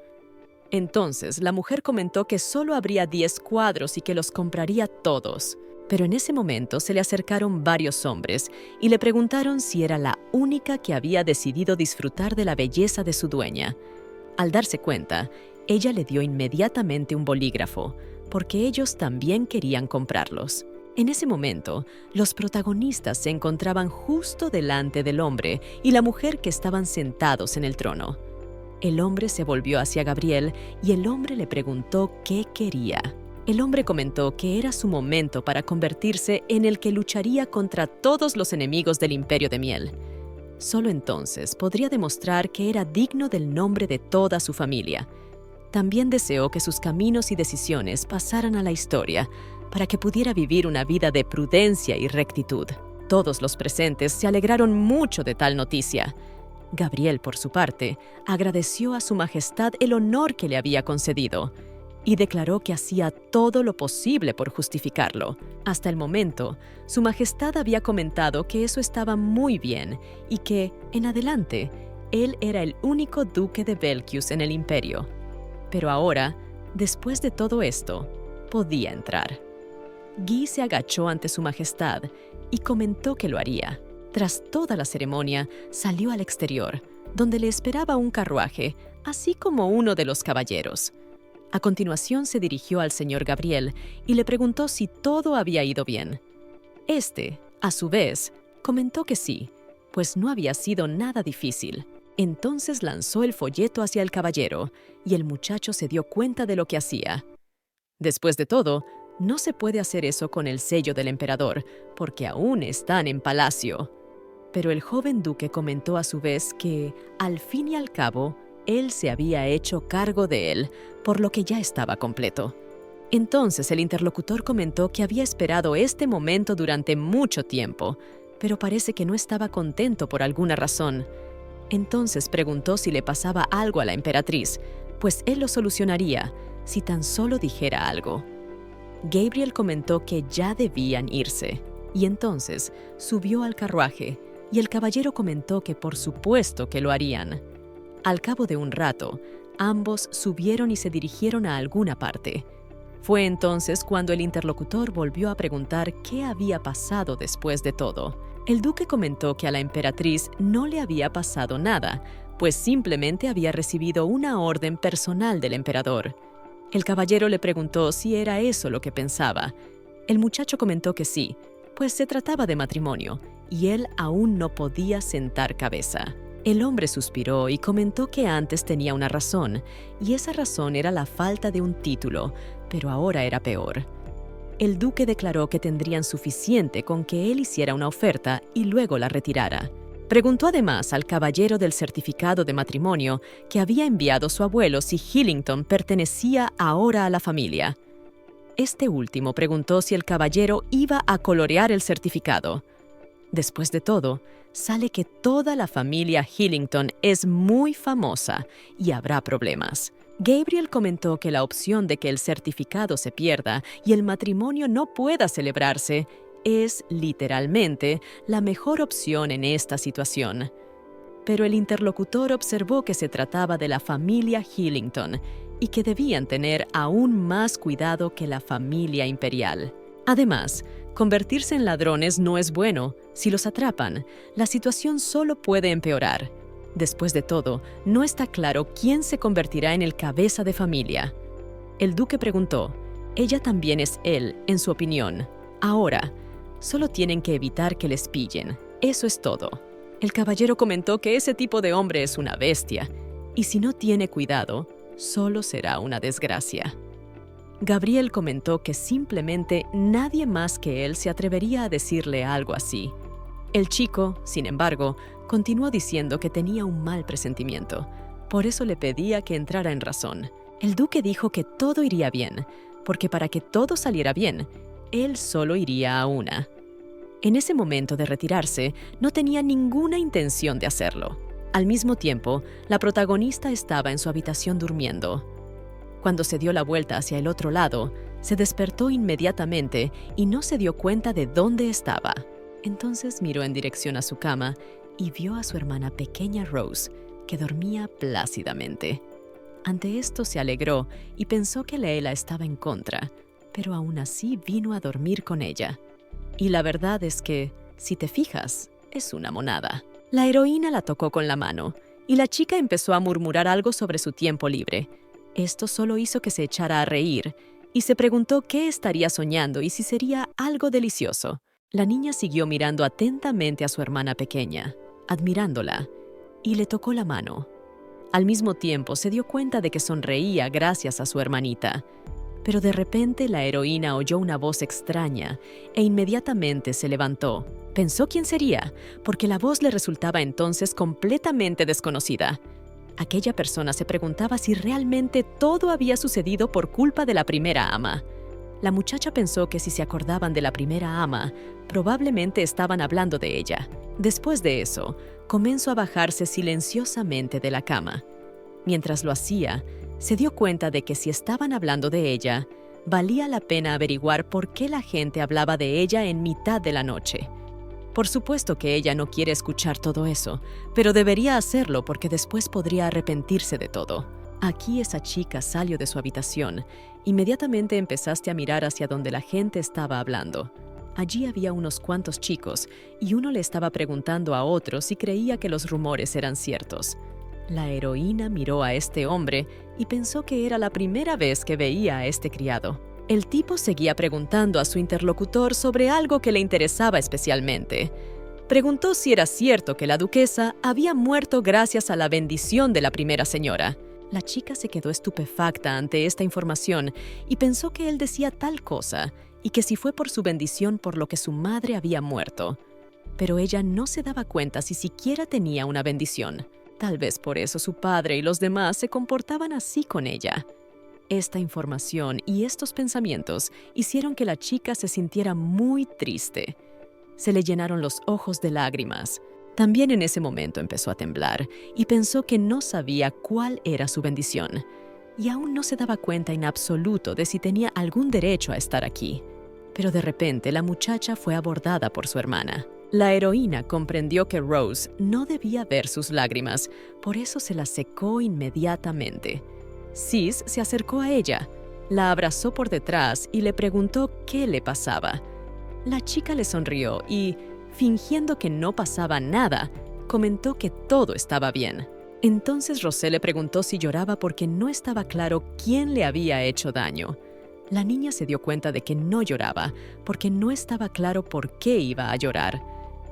Entonces, la mujer comentó que solo habría 10 cuadros y que los compraría todos. Pero en ese momento se le acercaron varios hombres y le preguntaron si era la única que había decidido disfrutar de la belleza de su dueña. Al darse cuenta, ella le dio inmediatamente un bolígrafo, porque ellos también querían comprarlos. En ese momento, los protagonistas se encontraban justo delante del hombre y la mujer que estaban sentados en el trono. El hombre se volvió hacia Gabriel y el hombre le preguntó qué quería. El hombre comentó que era su momento para convertirse en el que lucharía contra todos los enemigos del Imperio de Miel. Solo entonces podría demostrar que era digno del nombre de toda su familia. También deseó que sus caminos y decisiones pasaran a la historia para que pudiera vivir una vida de prudencia y rectitud. Todos los presentes se alegraron mucho de tal noticia. Gabriel, por su parte, agradeció a su majestad el honor que le había concedido. y declaró que hacía todo lo posible por justificarlo. Hasta el momento, Su Majestad había comentado que eso estaba muy bien y que, en adelante, él era el único duque de Belgius en el imperio. Pero ahora, después de todo esto, podía entrar. Guy se agachó ante Su Majestad y comentó que lo haría. Tras toda la ceremonia, salió al exterior, donde le esperaba un carruaje, así como uno de los caballeros. A continuación se dirigió al señor Gabriel y le preguntó si todo había ido bien. Este, a su vez, comentó que sí, pues no había sido nada difícil. Entonces lanzó el folleto hacia el caballero y el muchacho se dio cuenta de lo que hacía. Después de todo, no se puede hacer eso con el sello del emperador, porque aún están en palacio. Pero el joven duque comentó a su vez que, al fin y al cabo, él se había hecho cargo de él, por lo que ya estaba completo. Entonces el interlocutor comentó que había esperado este momento durante mucho tiempo, pero parece que no estaba contento por alguna razón. Entonces preguntó si le pasaba algo a la emperatriz, pues él lo solucionaría si tan solo dijera algo. Gabriel comentó que ya debían irse, y entonces subió al carruaje, y el caballero comentó que por supuesto que lo harían. Al cabo de un rato, ambos subieron y se dirigieron a alguna parte. Fue entonces cuando el interlocutor volvió a preguntar qué había pasado después de todo. El duque comentó que a la emperatriz no le había pasado nada, pues simplemente había recibido una orden personal del emperador. El caballero le preguntó si era eso lo que pensaba. El muchacho comentó que sí, pues se trataba de matrimonio, y él aún no podía sentar cabeza. El hombre suspiró y comentó que antes tenía una razón, y esa razón era la falta de un título, pero ahora era peor. El duque declaró que tendrían suficiente con que él hiciera una oferta y luego la retirara. Preguntó además al caballero del certificado de matrimonio que había enviado su abuelo si Hillington pertenecía ahora a la familia. Este último preguntó si el caballero iba a colorear el certificado. Después de todo, sale que toda la familia Hillington es muy famosa y habrá problemas. Gabriel comentó que la opción de que el certificado se pierda y el matrimonio no pueda celebrarse es, literalmente, la mejor opción en esta situación. Pero el interlocutor observó que se trataba de la familia Hillington y que debían tener aún más cuidado que la familia imperial. Además, convertirse en ladrones no es bueno. Si los atrapan, la situación solo puede empeorar. Después de todo, no está claro quién se convertirá en el cabeza de familia. El duque preguntó, ella también es él, en su opinión. Ahora, solo tienen que evitar que les pillen. Eso es todo. El caballero comentó que ese tipo de hombre es una bestia, y si no tiene cuidado, solo será una desgracia. Gabriel comentó que simplemente nadie más que él se atrevería a decirle algo así. El chico, sin embargo, continuó diciendo que tenía un mal presentimiento. Por eso le pedía que entrara en razón. El duque dijo que todo iría bien, porque para que todo saliera bien, él solo iría a una. En ese momento de retirarse, no tenía ninguna intención de hacerlo. Al mismo tiempo, la protagonista estaba en su habitación durmiendo. Cuando se dio la vuelta hacia el otro lado, se despertó inmediatamente y no se dio cuenta de dónde estaba. Entonces miró en dirección a su cama y vio a su hermana pequeña Rose, que dormía plácidamente. Ante esto se alegró y pensó que Leela estaba en contra, pero aún así vino a dormir con ella. Y la verdad es que, si te fijas, es una monada. La heroína la tocó con la mano, y la chica empezó a murmurar algo sobre su tiempo libre. Esto solo hizo que se echara a reír, y se preguntó qué estaría soñando y si sería algo delicioso. La niña siguió mirando atentamente a su hermana pequeña, admirándola, y le tocó la mano. Al mismo tiempo se dio cuenta de que sonreía gracias a su hermanita. Pero de repente la heroína oyó una voz extraña e inmediatamente se levantó. Pensó quién sería, porque la voz le resultaba entonces completamente desconocida. Aquella persona se preguntaba si realmente todo había sucedido por culpa de la primera ama. La muchacha pensó que si se acordaban de la primera ama, probablemente estaban hablando de ella. Después de eso, comenzó a bajarse silenciosamente de la cama. Mientras lo hacía, Se dio cuenta de que si estaban hablando de ella, valía la pena averiguar por qué la gente hablaba de ella en mitad de la noche. Por supuesto que ella no quiere escuchar todo eso, pero debería hacerlo porque después podría arrepentirse de todo. Aquí esa chica salió de su habitación. Inmediatamente empezaste a mirar hacia donde la gente estaba hablando. Allí había unos cuantos chicos y uno le estaba preguntando a otro si creía que los rumores eran ciertos. La heroína miró a este hombre y pensó que era la primera vez que veía a este criado. El tipo seguía preguntando a su interlocutor sobre algo que le interesaba especialmente. Preguntó si era cierto que la duquesa había muerto gracias a la bendición de la primera señora. La chica se quedó estupefacta ante esta información y pensó que él decía tal cosa y que si fue por su bendición por lo que su madre había muerto. Pero ella no se daba cuenta si siquiera tenía una bendición. Tal vez por eso su padre y los demás se comportaban así con ella. Esta información y estos pensamientos hicieron que la chica se sintiera muy triste. Se le llenaron los ojos de lágrimas. También en ese momento empezó a temblar y pensó que no sabía cuál era su bendición. Y aún no se daba cuenta en absoluto de si tenía algún derecho a estar aquí. Pero de repente la muchacha fue abordada por su hermana. La heroína comprendió que Rose no debía ver sus lágrimas, por eso se las secó inmediatamente. Sis se acercó a ella, la abrazó por detrás y le preguntó qué le pasaba. La chica le sonrió y, fingiendo que no pasaba nada, comentó que todo estaba bien. Entonces Rosé le preguntó si lloraba porque no estaba claro quién le había hecho daño. La niña se dio cuenta de que no lloraba porque no estaba claro por qué iba a llorar.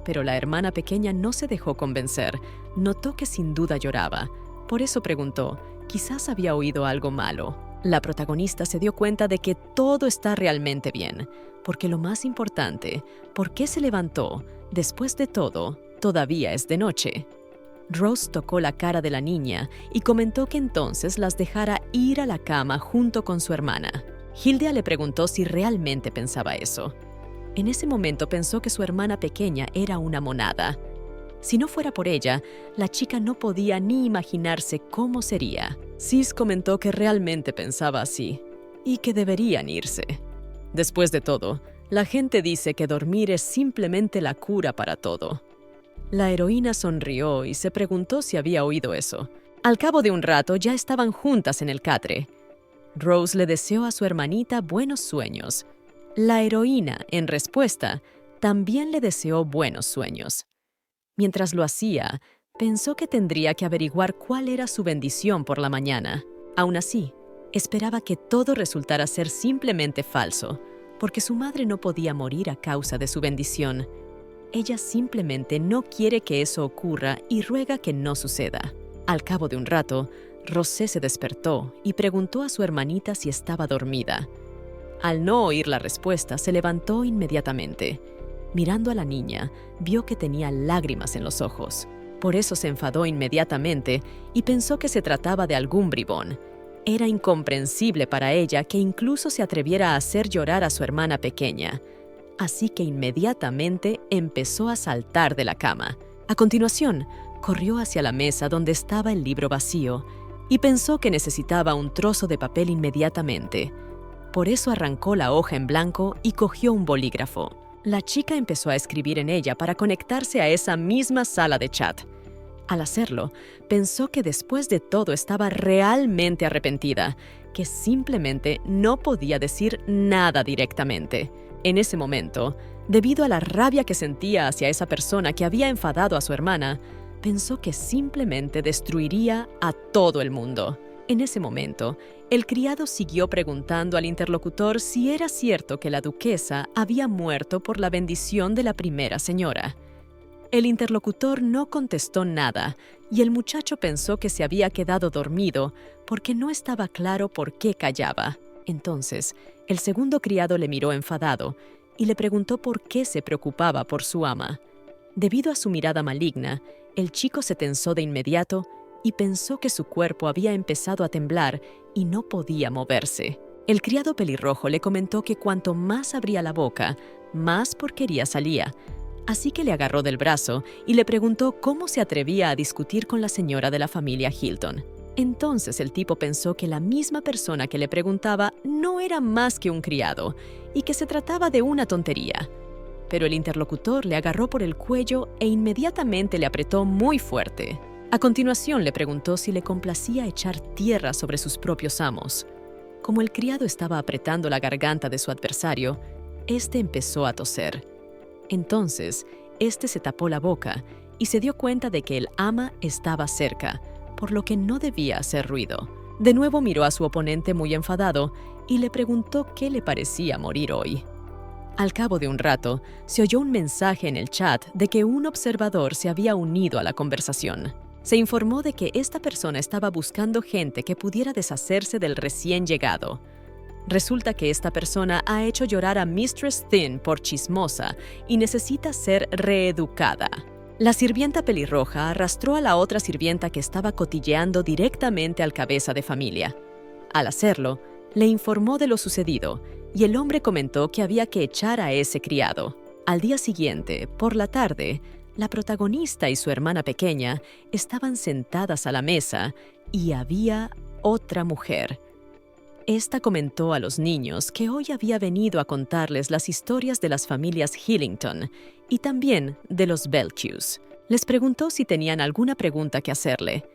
Pero la hermana pequeña no se dejó convencer, notó que sin duda lloraba. Por eso preguntó, quizás había oído algo malo. La protagonista se dio cuenta de que todo está realmente bien, porque lo más importante, ¿por qué se levantó? Después de todo, todavía es de noche. Rose tocó la cara de la niña y comentó que entonces las dejara ir a la cama junto con su hermana. Hilda le preguntó si realmente pensaba eso. En ese momento pensó que su hermana pequeña era una monada. Si no fuera por ella, la chica no podía ni imaginarse cómo sería. Sis comentó que realmente pensaba así y que deberían irse. Después de todo, la gente dice que dormir es simplemente la cura para todo. La heroína sonrió y se preguntó si había oído eso. Al cabo de un rato ya estaban juntas en el catre. Rose le deseó a su hermanita buenos sueños. La heroína, en respuesta, también le deseó buenos sueños. Mientras lo hacía, pensó que tendría que averiguar cuál era su bendición por la mañana. Aún así, esperaba que todo resultara ser simplemente falso, porque su madre no podía morir a causa de su bendición. Ella simplemente no quiere que eso ocurra y ruega que no suceda. Al cabo de un rato, Rosé se despertó y preguntó a su hermanita si estaba dormida. Al no oír la respuesta, se levantó inmediatamente. Mirando a la niña, vio que tenía lágrimas en los ojos. Por eso se enfadó inmediatamente y pensó que se trataba de algún bribón. Era incomprensible para ella que incluso se atreviera a hacer llorar a su hermana pequeña. Así que inmediatamente empezó a saltar de la cama. A continuación, corrió hacia la mesa donde estaba el libro vacío y pensó que necesitaba un trozo de papel inmediatamente. Por eso arrancó la hoja en blanco y cogió un bolígrafo. La chica empezó a escribir en ella para conectarse a esa misma sala de chat. Al hacerlo, pensó que después de todo estaba realmente arrepentida, que simplemente no podía decir nada directamente. En ese momento, debido a la rabia que sentía hacia esa persona que había enfadado a su hermana, pensó que simplemente destruiría a todo el mundo. En ese momento, el criado siguió preguntando al interlocutor si era cierto que la duquesa había muerto por la bendición de la primera señora. El interlocutor no contestó nada y el muchacho pensó que se había quedado dormido porque no estaba claro por qué callaba. Entonces, el segundo criado le miró enfadado y le preguntó por qué se preocupaba por su ama. Debido a su mirada maligna, el chico se tensó de inmediato y pensó que su cuerpo había empezado a temblar y no podía moverse. El criado pelirrojo le comentó que cuanto más abría la boca, más porquería salía, así que le agarró del brazo y le preguntó cómo se atrevía a discutir con la señora de la familia Hilton. Entonces el tipo pensó que la misma persona que le preguntaba no era más que un criado y que se trataba de una tontería. Pero el interlocutor le agarró por el cuello e inmediatamente le apretó muy fuerte. A continuación le preguntó si le complacía echar tierra sobre sus propios amos. Como el criado estaba apretando la garganta de su adversario, este empezó a toser. Entonces, este se tapó la boca y se dio cuenta de que el ama estaba cerca, por lo que no debía hacer ruido. De nuevo miró a su oponente muy enfadado y le preguntó qué le parecía morir hoy. Al cabo de un rato, se oyó un mensaje en el chat de que un observador se había unido a la conversación. Se informó de que esta persona estaba buscando gente que pudiera deshacerse del recién llegado. Resulta que esta persona ha hecho llorar a Mistress Thin por chismosa y necesita ser reeducada. La sirvienta pelirroja arrastró a la otra sirvienta que estaba cotilleando directamente al cabeza de familia. Al hacerlo, le informó de lo sucedido y el hombre comentó que había que echar a ese criado. Al día siguiente, por la tarde, la protagonista y su hermana pequeña estaban sentadas a la mesa y había otra mujer. Esta comentó a los niños que hoy había venido a contarles las historias de las familias Hillington y también de los Bellews. Les preguntó si tenían alguna pregunta que hacerle.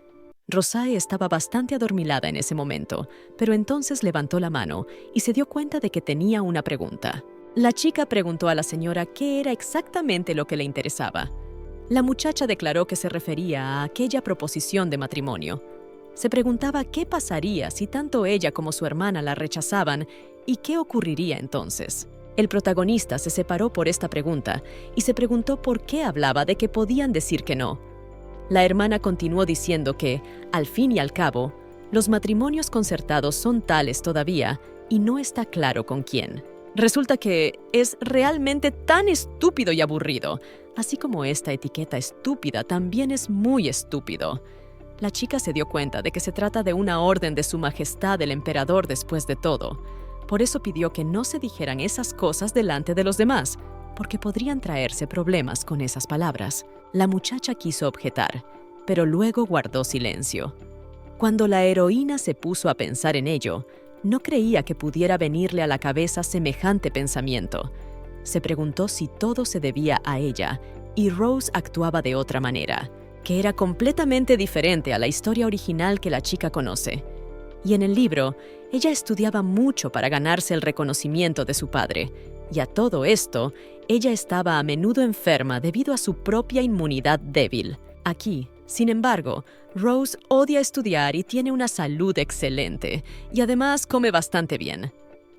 Rosae estaba bastante adormilada en ese momento, pero entonces levantó la mano y se dio cuenta de que tenía una pregunta. La chica preguntó a la señora qué era exactamente lo que le interesaba. La muchacha declaró que se refería a aquella proposición de matrimonio. Se preguntaba qué pasaría si tanto ella como su hermana la rechazaban y qué ocurriría entonces. El protagonista se separó por esta pregunta y se preguntó por qué hablaba de que podían decir que no. La hermana continuó diciendo que, al fin y al cabo, los matrimonios concertados son tales todavía y no está claro con quién. Resulta que es realmente tan estúpido y aburrido, así como esta etiqueta estúpida también es muy estúpido. La chica se dio cuenta de que se trata de una orden de Su Majestad el Emperador después de todo. Por eso pidió que no se dijeran esas cosas delante de los demás, porque podrían traerse problemas con esas palabras. La muchacha quiso objetar, pero luego guardó silencio. Cuando la heroína se puso a pensar en ello, no creía que pudiera venirle a la cabeza semejante pensamiento. Se preguntó si todo se debía a ella, y Rose actuaba de otra manera, que era completamente diferente a la historia original que la chica conoce. Y en el libro, ella estudiaba mucho para ganarse el reconocimiento de su padre, y a todo esto, ella estaba a menudo enferma debido a su propia inmunidad débil. Aquí, sin embargo, Rose odia estudiar y tiene una salud excelente, y además come bastante bien.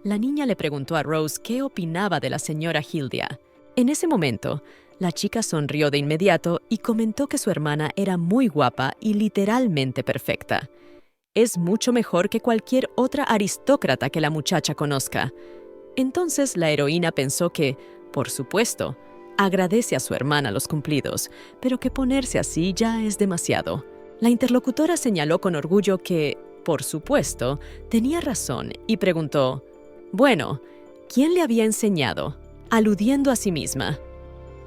La niña le preguntó a Rose qué opinaba de la señora Hildia. En ese momento, la chica sonrió de inmediato y comentó que su hermana era muy guapa y literalmente perfecta. Es mucho mejor que cualquier otra aristócrata que la muchacha conozca. Entonces la heroína pensó que, por supuesto, agradece a su hermana los cumplidos, pero que ponerse así ya es demasiado. La interlocutora señaló con orgullo que, por supuesto, tenía razón y preguntó, «Bueno, ¿quién le había enseñado?», aludiendo a sí misma.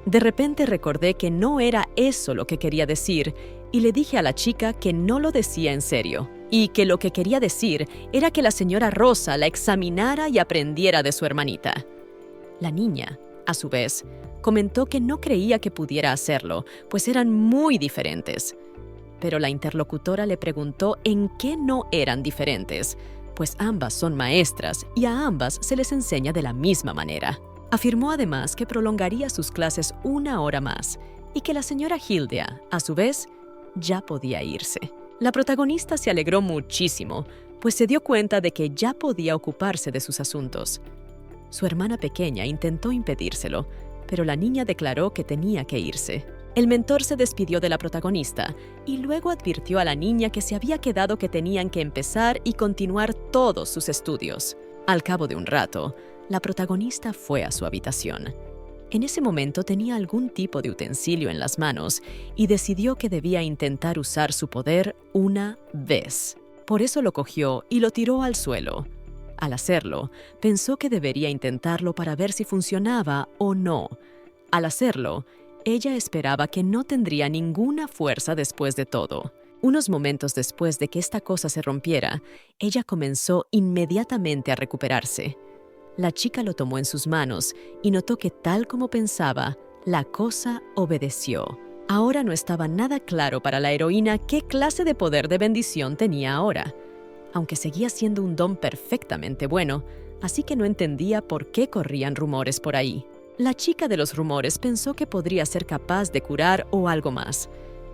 De repente recordé que no era eso lo que quería decir y le dije a la chica que no lo decía en serio y que lo que quería decir era que la señora Rosa la examinara y aprendiera de su hermanita. La niña, a su vez, comentó que no creía que pudiera hacerlo, pues eran muy diferentes. Pero la interlocutora le preguntó en qué no eran diferentes, pues ambas son maestras y a ambas se les enseña de la misma manera. Afirmó además que prolongaría sus clases 1 hora más y que la señora Hildia, a su vez, ya podía irse. La protagonista se alegró muchísimo, pues se dio cuenta de que ya podía ocuparse de sus asuntos. Su hermana pequeña intentó impedírselo, pero la niña declaró que tenía que irse. El mentor se despidió de la protagonista y luego advirtió a la niña que se había quedado que tenían que empezar y continuar todos sus estudios. Al cabo de un rato, la protagonista fue a su habitación. En ese momento tenía algún tipo de utensilio en las manos y decidió que debía intentar usar su poder una vez. Por eso lo cogió y lo tiró al suelo. Al hacerlo, pensó que debería intentarlo para ver si funcionaba o no. Al hacerlo, ella esperaba que no tendría ninguna fuerza después de todo. Unos momentos después de que esta cosa se rompiera, ella comenzó inmediatamente a recuperarse. La chica lo tomó en sus manos y notó que, tal como pensaba, la cosa obedeció. Ahora no estaba nada claro para la heroína qué clase de poder de bendición tenía ahora, aunque seguía siendo un don perfectamente bueno, así que no entendía por qué corrían rumores por ahí. La chica de los rumores pensó que podría ser capaz de curar o algo más,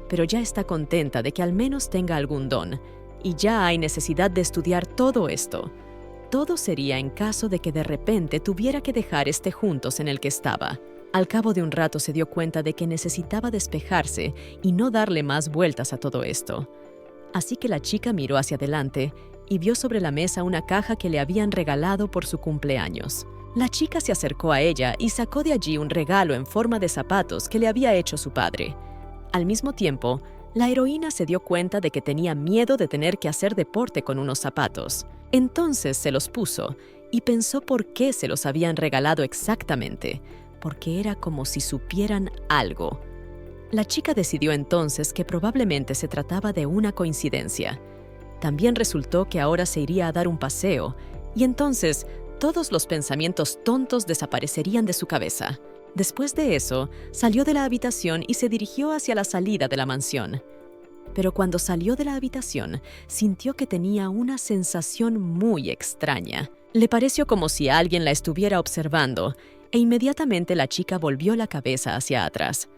pero ya está contenta de que al menos tenga algún don, y ya hay necesidad de estudiar todo esto. Todo sería en caso de que de repente tuviera que dejar este juntos en el que estaba. Al cabo de un rato se dio cuenta de que necesitaba despejarse y no darle más vueltas a todo esto. Así que la chica miró hacia adelante y vio sobre la mesa una caja que le habían regalado por su cumpleaños. La chica se acercó a ella y sacó de allí un regalo en forma de zapatos que le había hecho su padre. Al mismo tiempo, la heroína se dio cuenta de que tenía miedo de tener que hacer deporte con unos zapatos. Entonces se los puso y pensó por qué se los habían regalado exactamente, porque era como si supieran algo. La chica decidió entonces que probablemente se trataba de una coincidencia. También resultó que ahora se iría a dar un paseo, y entonces todos los pensamientos tontos desaparecerían de su cabeza. Después de eso, salió de la habitación y se dirigió hacia la salida de la mansión. Pero cuando salió de la habitación, sintió que tenía una sensación muy extraña. Le pareció como si alguien la estuviera observando, e inmediatamente la chica volvió la cabeza hacia atrás.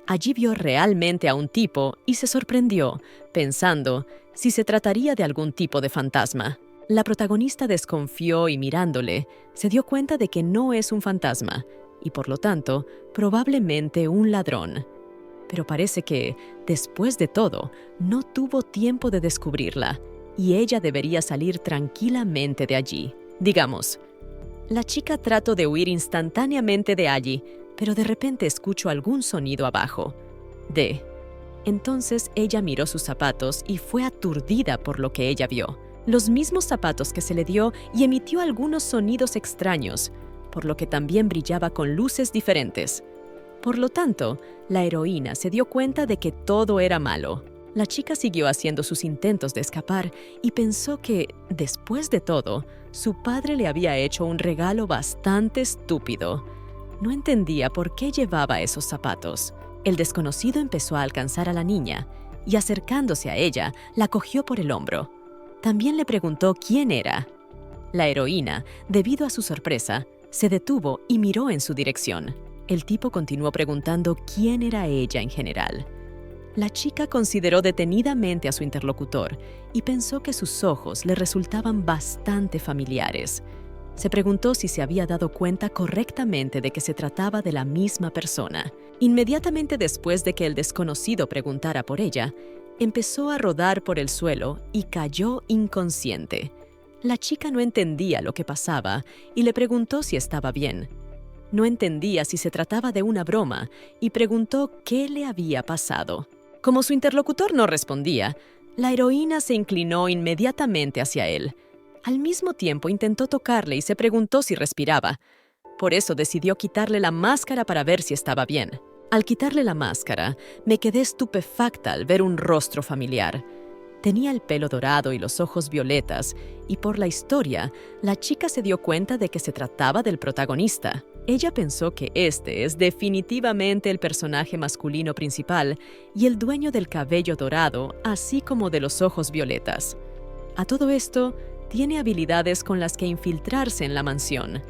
Allí vio realmente a un tipo y se sorprendió, pensando si se trataría de algún tipo de fantasma. La protagonista desconfió y mirándole, se dio cuenta de que no es un fantasma, y por lo tanto, probablemente un ladrón. Pero parece que, después de todo, no tuvo tiempo de descubrirla, y ella debería salir tranquilamente de allí. Digamos, la chica trató de huir instantáneamente de allí, pero de repente escuchó algún sonido abajo. Entonces ella miró sus zapatos y fue aturdida por lo que ella vio. Los mismos zapatos que se le dio y emitió algunos sonidos extraños, por lo que también brillaba con luces diferentes. Por lo tanto, la heroína se dio cuenta de que todo era malo. La chica siguió haciendo sus intentos de escapar y pensó que, después de todo, su padre le había hecho un regalo bastante estúpido. No entendía por qué llevaba esos zapatos. El desconocido empezó a alcanzar a la niña y, acercándose a ella, la cogió por el hombro. También le preguntó quién era. La heroína, debido a su sorpresa, se detuvo y miró en su dirección. El tipo continuó preguntando quién era ella en general. La chica consideró detenidamente a su interlocutor y pensó que sus ojos le resultaban bastante familiares. Se preguntó si se había dado cuenta correctamente de que se trataba de la misma persona. Inmediatamente después de que el desconocido preguntara por ella, empezó a rodar por el suelo y cayó inconsciente. La chica no entendía lo que pasaba y le preguntó si estaba bien. No entendía si se trataba de una broma y preguntó qué le había pasado. Como su interlocutor no respondía, la heroína se inclinó inmediatamente hacia él. Al mismo tiempo intentó tocarle y se preguntó si respiraba. Por eso decidió quitarle la máscara para ver si estaba bien. Al quitarle la máscara, me quedé estupefacta al ver un rostro familiar. Tenía el pelo dorado y los ojos violetas, y por la historia, la chica se dio cuenta de que se trataba del protagonista. Ella pensó que este es definitivamente el personaje masculino principal y el dueño del cabello dorado, así como de los ojos violetas. A todo esto, tiene habilidades con las que infiltrarse en la mansión,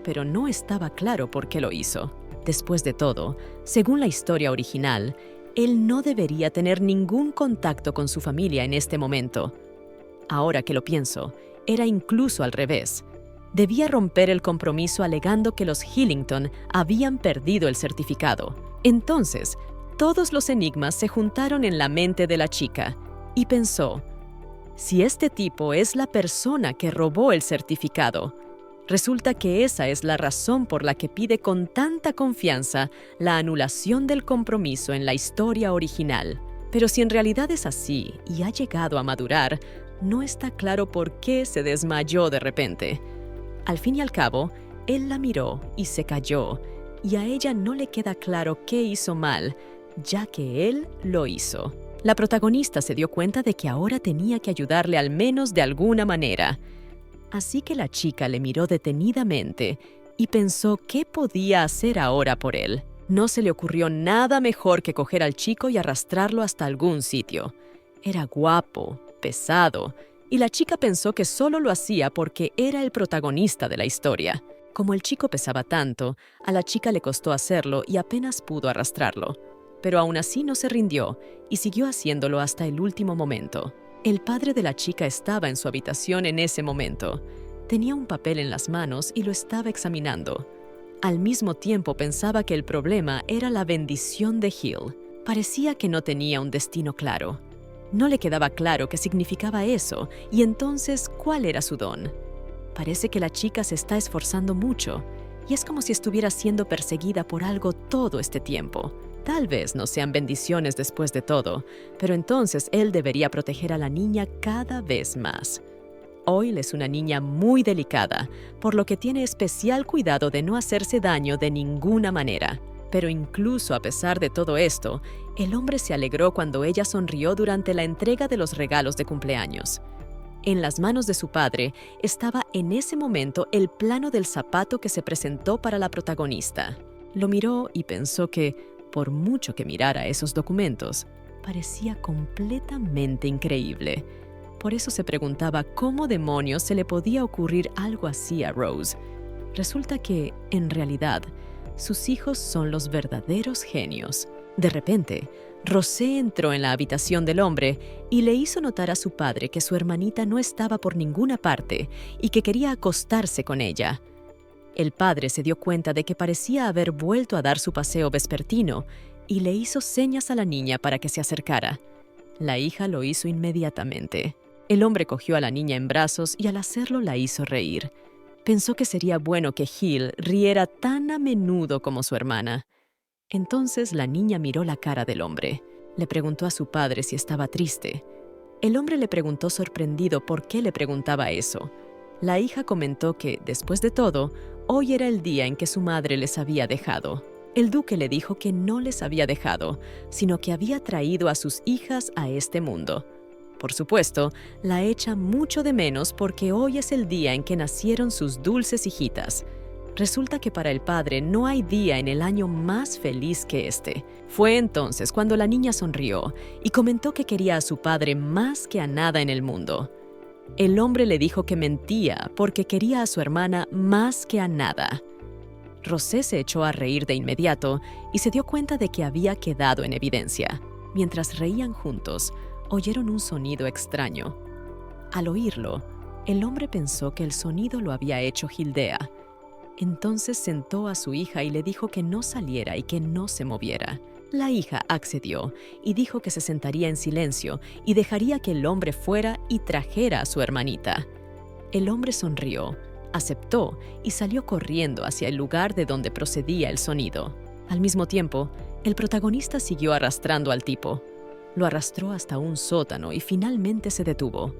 pero no estaba claro por qué lo hizo. Después de todo, según la historia original, él no debería tener ningún contacto con su familia en este momento. Ahora que lo pienso, era incluso al revés. Debía romper el compromiso alegando que los Hillington habían perdido el certificado. Entonces, todos los enigmas se juntaron en la mente de la chica y pensó, si este tipo es la persona que robó el certificado, resulta que esa es la razón por la que pide con tanta confianza la anulación del compromiso en la historia original. Pero si en realidad es así y ha llegado a madurar, no está claro por qué se desmayó de repente. Al fin y al cabo, él la miró y se calló, y a ella no le queda claro qué hizo mal, ya que él lo hizo. La protagonista se dio cuenta de que ahora tenía que ayudarle al menos de alguna manera. Así que la chica le miró detenidamente y pensó qué podía hacer ahora por él. No se le ocurrió nada mejor que coger al chico y arrastrarlo hasta algún sitio. Era guapo, pesado, y la chica pensó que solo lo hacía porque era el protagonista de la historia. Como el chico pesaba tanto, a la chica le costó hacerlo y apenas pudo arrastrarlo. Pero aún así no se rindió y siguió haciéndolo hasta el último momento. El padre de la chica estaba en su habitación en ese momento. Tenía un papel en las manos y lo estaba examinando. Al mismo tiempo pensaba que el problema era la bendición de Hill. Parecía que no tenía un destino claro. No le quedaba claro qué significaba eso, y entonces, ¿cuál era su don? Parece que la chica se está esforzando mucho, y es como si estuviera siendo perseguida por algo todo este tiempo. Tal vez no sean bendiciones después de todo, pero entonces él debería proteger a la niña cada vez más. Oil es una niña muy delicada, por lo que tiene especial cuidado de no hacerse daño de ninguna manera. Pero incluso a pesar de todo esto, el hombre se alegró cuando ella sonrió durante la entrega de los regalos de cumpleaños. En las manos de su padre estaba en ese momento el plano del zapato que se presentó para la protagonista. Lo miró y pensó que, por mucho que mirara esos documentos, parecía completamente increíble. Por eso se preguntaba cómo demonios se le podía ocurrir algo así a Rose. Resulta que, en realidad, sus hijos son los verdaderos genios. De repente, Rosé entró en la habitación del hombre y le hizo notar a su padre que su hermanita no estaba por ninguna parte y que quería acostarse con ella. El padre se dio cuenta de que parecía haber vuelto a dar su paseo vespertino y le hizo señas a la niña para que se acercara. La hija lo hizo inmediatamente. El hombre cogió a la niña en brazos y al hacerlo la hizo reír. Pensó que sería bueno que Hill riera tan a menudo como su hermana. Entonces la niña miró la cara del hombre. Le preguntó a su padre si estaba triste. El hombre le preguntó sorprendido por qué le preguntaba eso. La hija comentó que, después de todo, hoy era el día en que su madre les había dejado. El duque le dijo que no les había dejado, sino que había traído a sus hijas a este mundo. Por supuesto, la echa mucho de menos porque hoy es el día en que nacieron sus dulces hijitas. Resulta que para el padre no hay día en el año más feliz que este. Fue entonces cuando la niña sonrió y comentó que quería a su padre más que a nada en el mundo. El hombre le dijo que mentía porque quería a su hermana más que a nada. Rosé se echó a reír de inmediato y se dio cuenta de que había quedado en evidencia. Mientras reían juntos, oyeron un sonido extraño. Al oírlo, el hombre pensó que el sonido lo había hecho Gildea. Entonces sentó a su hija y le dijo que no saliera y que no se moviera. La hija accedió y dijo que se sentaría en silencio y dejaría que el hombre fuera y trajera a su hermanita. El hombre sonrió, aceptó y salió corriendo hacia el lugar de donde procedía el sonido. Al mismo tiempo, el protagonista siguió arrastrando al tipo. Lo arrastró hasta un sótano y finalmente se detuvo.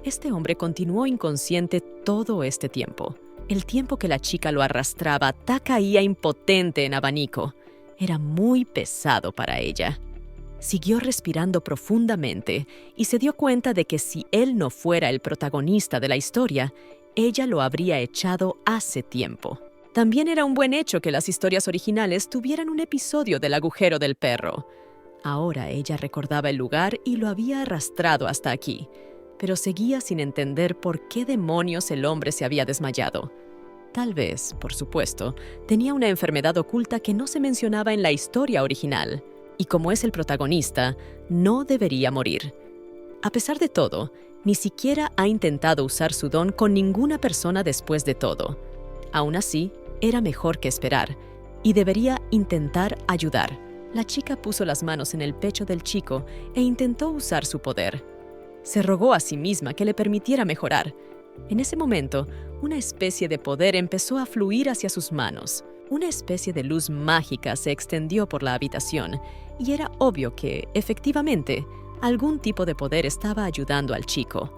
Este hombre continuó inconsciente todo este tiempo. El tiempo que la chica lo arrastraba, Ta caía impotente en abanico. Era muy pesado para ella. Siguió respirando profundamente y se dio cuenta de que si él no fuera el protagonista de la historia, ella lo habría echado hace tiempo. También era un buen hecho que las historias originales tuvieran un episodio del agujero del perro. Ahora ella recordaba el lugar y lo había arrastrado hasta aquí, pero seguía sin entender por qué demonios el hombre se había desmayado. Tal vez, por supuesto, tenía una enfermedad oculta que no se mencionaba en la historia original, y como es el protagonista, no debería morir. A pesar de todo, ni siquiera ha intentado usar su don con ninguna persona después de todo. Aún así, era mejor que esperar, y debería intentar ayudar. La chica puso las manos en el pecho del chico e intentó usar su poder. Se rogó a sí misma que le permitiera mejorar. En ese momento, una especie de poder empezó a fluir hacia sus manos. Una especie de luz mágica se extendió por la habitación, y era obvio que, efectivamente, algún tipo de poder estaba ayudando al chico.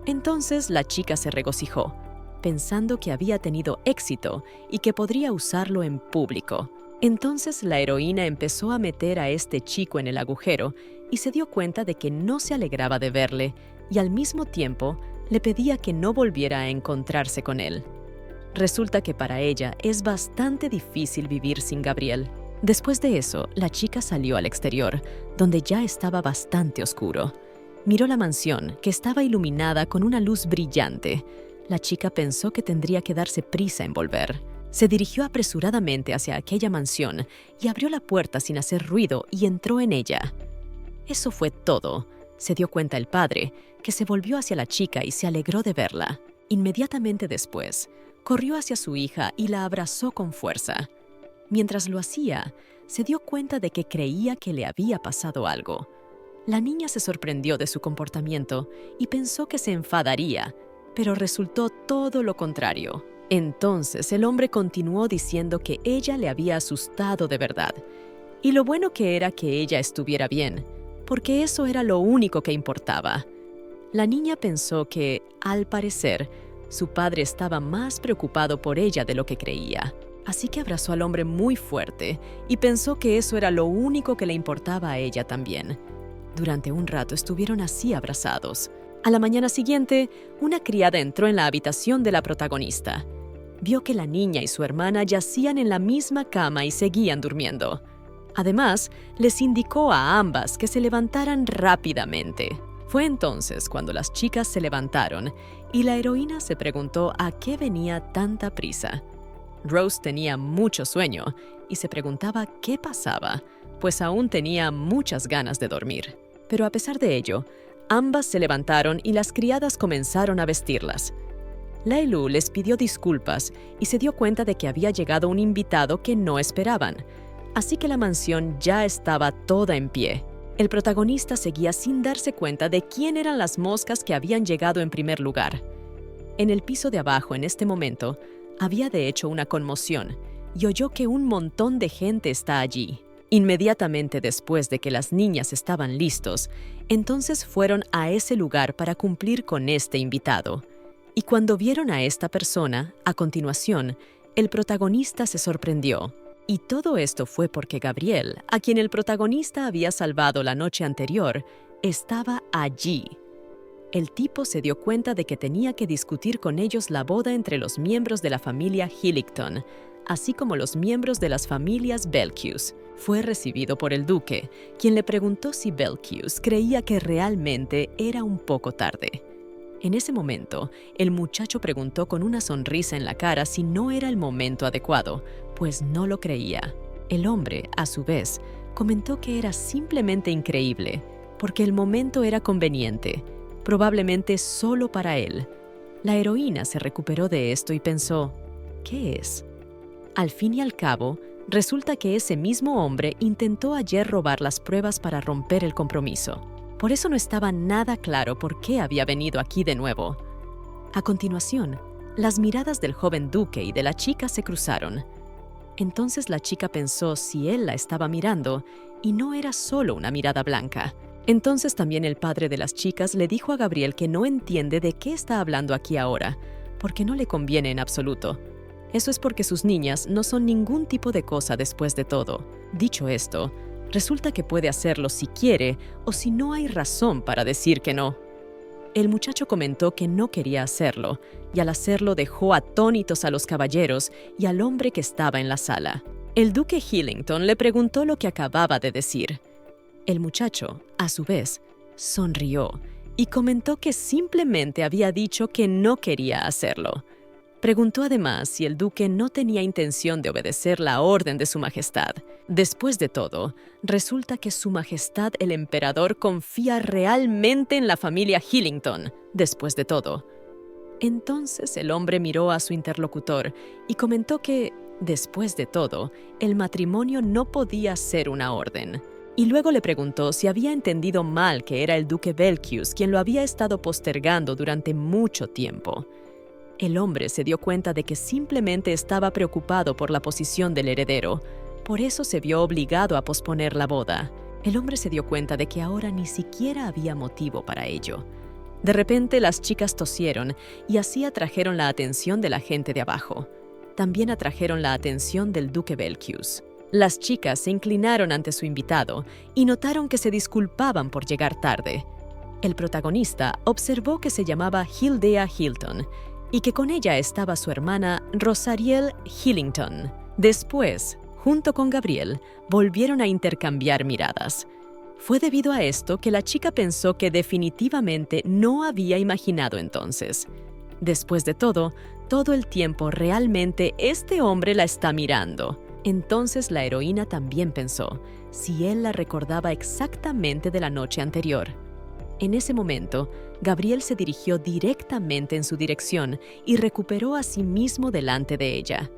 Entonces la chica se regocijó, pensando que había tenido éxito y que podría usarlo en público. Entonces la heroína empezó a meter a este chico en el agujero y se dio cuenta de que no se alegraba de verle y al mismo tiempo le pedía que no volviera a encontrarse con él. Resulta que para ella es bastante difícil vivir sin Gabriel. Después de eso, la chica salió al exterior, donde ya estaba bastante oscuro. Miró la mansión, que estaba iluminada con una luz brillante. La chica pensó que tendría que darse prisa en volver. Se dirigió apresuradamente hacia aquella mansión y abrió la puerta sin hacer ruido y entró en ella. Eso fue todo. Se dio cuenta el padre, que se volvió hacia la chica y se alegró de verla. Inmediatamente después, corrió hacia su hija y la abrazó con fuerza. Mientras lo hacía, se dio cuenta de que creía que le había pasado algo. La niña se sorprendió de su comportamiento y pensó que se enfadaría, pero resultó todo lo contrario. Entonces el hombre continuó diciendo que ella le había asustado de verdad, y lo bueno que era que ella estuviera bien, porque eso era lo único que importaba. La niña pensó que, al parecer, su padre estaba más preocupado por ella de lo que creía. Así que abrazó al hombre muy fuerte y pensó que eso era lo único que le importaba a ella también. Durante un rato estuvieron así abrazados. A la mañana siguiente, una criada entró en la habitación de la protagonista. Vio que la niña y su hermana yacían en la misma cama y seguían durmiendo. Además, les indicó a ambas que se levantaran rápidamente. Fue entonces cuando las chicas se levantaron y la heroína se preguntó a qué venía tanta prisa. Rose tenía mucho sueño y se preguntaba qué pasaba, pues aún tenía muchas ganas de dormir. Pero a pesar de ello, ambas se levantaron y las criadas comenzaron a vestirlas. Lailu les pidió disculpas y se dio cuenta de que había llegado un invitado que no esperaban, así que la mansión ya estaba toda en pie. El protagonista seguía sin darse cuenta de quién eran las moscas que habían llegado en primer lugar. En el piso de abajo, en este momento, había de hecho una conmoción y oyó que un montón de gente está allí. Inmediatamente después de que las niñas estaban listos, entonces fueron a ese lugar para cumplir con este invitado. Y cuando vieron a esta persona, a continuación, el protagonista se sorprendió. Y todo esto fue porque Gabriel, a quien el protagonista había salvado la noche anterior, estaba allí. El tipo se dio cuenta de que tenía que discutir con ellos la boda entre los miembros de la familia Hillington, así como los miembros de las familias Belcius. Fue recibido por el duque, quien le preguntó si Belcius creía que realmente era un poco tarde. En ese momento, el muchacho preguntó con una sonrisa en la cara si no era el momento adecuado, pues no lo creía. El hombre, a su vez, comentó que era simplemente increíble, porque el momento era conveniente, probablemente solo para él. La heroína se recuperó de esto y pensó, ¿qué es? Al fin y al cabo, resulta que ese mismo hombre intentó ayer robar las pruebas para romper el compromiso. Por eso no estaba nada claro por qué había venido aquí de nuevo. A continuación, las miradas del joven duque y de la chica se cruzaron. Entonces la chica pensó si él la estaba mirando y no era solo una mirada blanca. Entonces también el padre de las chicas le dijo a Gabriel que no entiende de qué está hablando aquí ahora, porque no le conviene en absoluto. Eso es porque sus niñas no son ningún tipo de cosa después de todo. Dicho esto, resulta que puede hacerlo si quiere o si no hay razón para decir que no. El muchacho comentó que no quería hacerlo, y al hacerlo dejó atónitos a los caballeros y al hombre que estaba en la sala. El duque Hillington le preguntó lo que acababa de decir. El muchacho, a su vez, sonrió y comentó que simplemente había dicho que no quería hacerlo. Preguntó además si el duque no tenía intención de obedecer la orden de su majestad. Después de todo, resulta que su majestad el emperador confía realmente en la familia Hillington, después de todo. Entonces el hombre miró a su interlocutor y comentó que, después de todo, el matrimonio no podía ser una orden. Y luego le preguntó si había entendido mal que era el duque Belcius quien lo había estado postergando durante mucho tiempo. El hombre se dio cuenta de que simplemente estaba preocupado por la posición del heredero. Por eso se vio obligado a posponer la boda. El hombre se dio cuenta de que ahora ni siquiera había motivo para ello. De repente las chicas tosieron y así atrajeron la atención de la gente de abajo. También atrajeron la atención del duque Belcius. Las chicas se inclinaron ante su invitado y notaron que se disculpaban por llegar tarde. El protagonista observó que se llamaba Hildea Hilton y que con ella estaba su hermana Rosariel Hillington. Después, junto con Gabriel, volvieron a intercambiar miradas. Fue debido a esto que la chica pensó que definitivamente no había imaginado entonces. Después de todo el tiempo realmente este hombre la está mirando. Entonces la heroína también pensó si él la recordaba exactamente de la noche anterior. En ese momento, Gabriel se dirigió directamente en su dirección y recuperó a sí mismo delante de ella.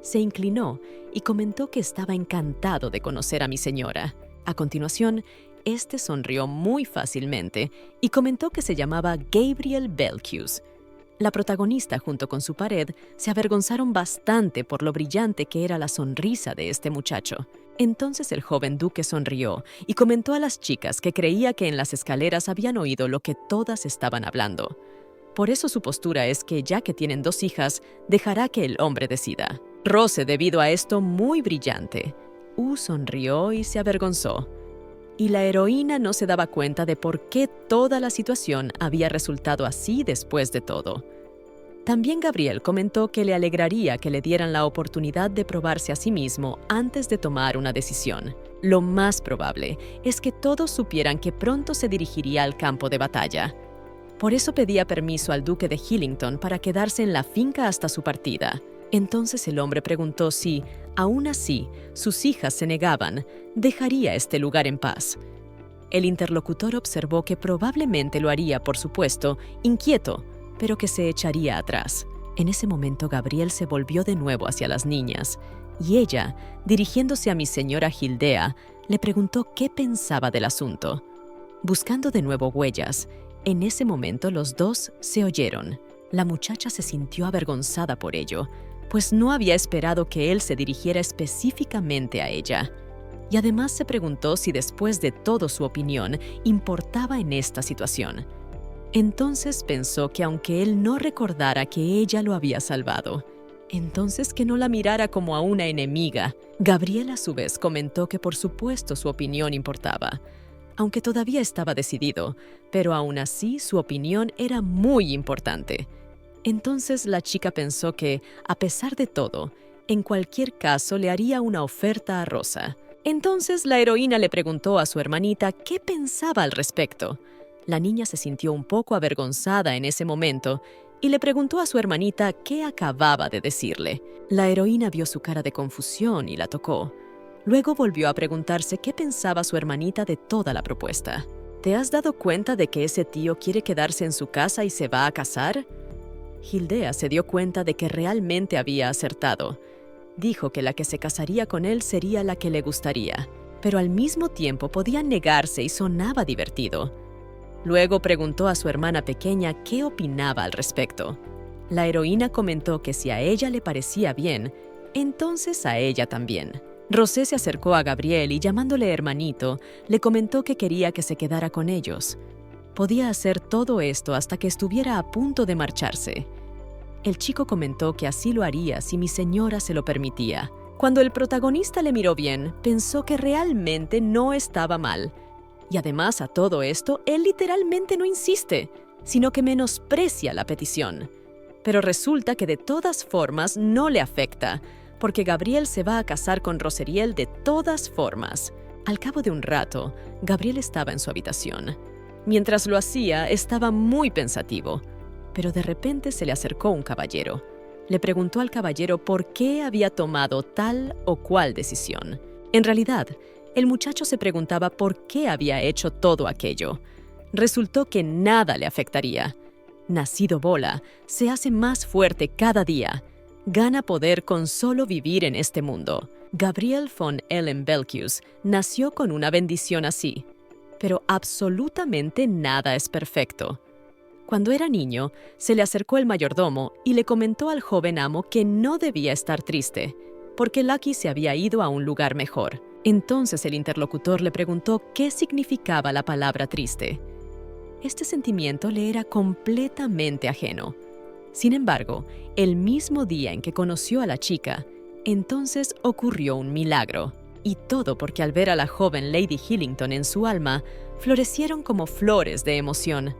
Se inclinó y comentó que estaba encantado de conocer a mi señora. A continuación, este sonrió muy fácilmente y comentó que se llamaba Gabriel Belcius. La protagonista junto con su pared se avergonzaron bastante por lo brillante que era la sonrisa de este muchacho. Entonces el joven duque sonrió y comentó a las chicas que creía que en las escaleras habían oído lo que todas estaban hablando. Por eso su postura es que, ya que tienen 2 hijas, dejará que el hombre decida. Rose, debido a esto, muy brillante. Sonrió y se avergonzó. Y la heroína no se daba cuenta de por qué toda la situación había resultado así después de todo. También Gabriel comentó que le alegraría que le dieran la oportunidad de probarse a sí mismo antes de tomar una decisión. Lo más probable es que todos supieran que pronto se dirigiría al campo de batalla. Por eso pedía permiso al duque de Hillington para quedarse en la finca hasta su partida. Entonces el hombre preguntó si, aún así, sus hijas se negaban, dejaría este lugar en paz. El interlocutor observó que probablemente lo haría, por supuesto, inquieto, pero que se echaría atrás. En ese momento Gabriel se volvió de nuevo hacia las niñas, y ella, dirigiéndose a mi señora Hildea, le preguntó qué pensaba del asunto. Buscando de nuevo huellas, en ese momento los dos se oyeron. La muchacha se sintió avergonzada por ello, pues no había esperado que él se dirigiera específicamente a ella. Y además se preguntó si después de todo su opinión importaba en esta situación. Entonces pensó que aunque él no recordara que ella lo había salvado, entonces que no la mirara como a una enemiga. Gabriel a su vez comentó que por supuesto su opinión importaba, aunque todavía estaba decidido, pero aún así su opinión era muy importante. Entonces la chica pensó que, a pesar de todo, en cualquier caso le haría una oferta a Rosa. Entonces la heroína le preguntó a su hermanita qué pensaba al respecto. La niña se sintió un poco avergonzada en ese momento y le preguntó a su hermanita qué acababa de decirle. La heroína vio su cara de confusión y la tocó. Luego volvió a preguntarse qué pensaba su hermanita de toda la propuesta. ¿Te has dado cuenta de que ese tío quiere quedarse en su casa y se va a casar? Hildea se dio cuenta de que realmente había acertado. Dijo que la que se casaría con él sería la que le gustaría, pero al mismo tiempo podía negarse y sonaba divertido. Luego preguntó a su hermana pequeña qué opinaba al respecto. La heroína comentó que si a ella le parecía bien, entonces a ella también. Rosé se acercó a Gabriel y, llamándole hermanito, le comentó que quería que se quedara con ellos. Podía hacer todo esto hasta que estuviera a punto de marcharse. El chico comentó que así lo haría si mi señora se lo permitía. Cuando el protagonista le miró bien, pensó que realmente no estaba mal. Y además a todo esto, él literalmente no insiste, sino que menosprecia la petición. Pero resulta que de todas formas no le afecta, porque Gabriel se va a casar con Rosariel de todas formas. Al cabo de un rato, Gabriel estaba en su habitación. Mientras lo hacía, estaba muy pensativo, pero de repente se le acercó un caballero. Le preguntó al caballero por qué había tomado tal o cual decisión. En realidad, el muchacho se preguntaba por qué había hecho todo aquello. Resultó que nada le afectaría. Nacido bola, se hace más fuerte cada día. Gana poder con solo vivir en este mundo. Gabriel von Ellen Belcius nació con una bendición así. Pero absolutamente nada es perfecto. Cuando era niño, se le acercó el mayordomo y le comentó al joven amo que no debía estar triste, porque Lucky se había ido a un lugar mejor. Entonces el interlocutor le preguntó qué significaba la palabra triste. Este sentimiento le era completamente ajeno. Sin embargo, el mismo día en que conoció a la chica, Entonces ocurrió un milagro. Y todo porque al ver a la joven Lady Hillington en su alma, florecieron como flores de emoción.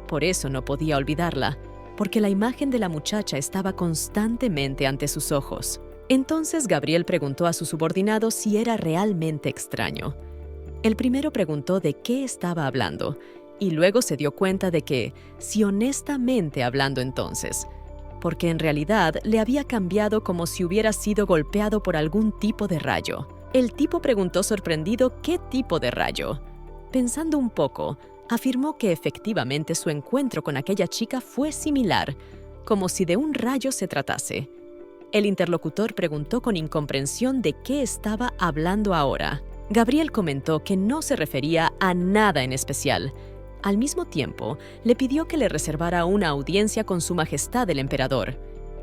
Por eso no podía olvidarla, porque la imagen de la muchacha estaba constantemente ante sus ojos. Entonces Gabriel preguntó a su subordinado si era realmente extraño. El primero preguntó de qué estaba hablando, y luego se dio cuenta de que, si honestamente hablando entonces, porque en realidad le había cambiado como si hubiera sido golpeado por algún tipo de rayo. El tipo preguntó sorprendido qué tipo de rayo. Pensando un poco, afirmó que efectivamente su encuentro con aquella chica fue similar, como si de un rayo se tratase. El interlocutor preguntó con incomprensión de qué estaba hablando ahora. Gabriel comentó que no se refería a nada en especial. Al mismo tiempo, le pidió que le reservara una audiencia con Su Majestad el Emperador,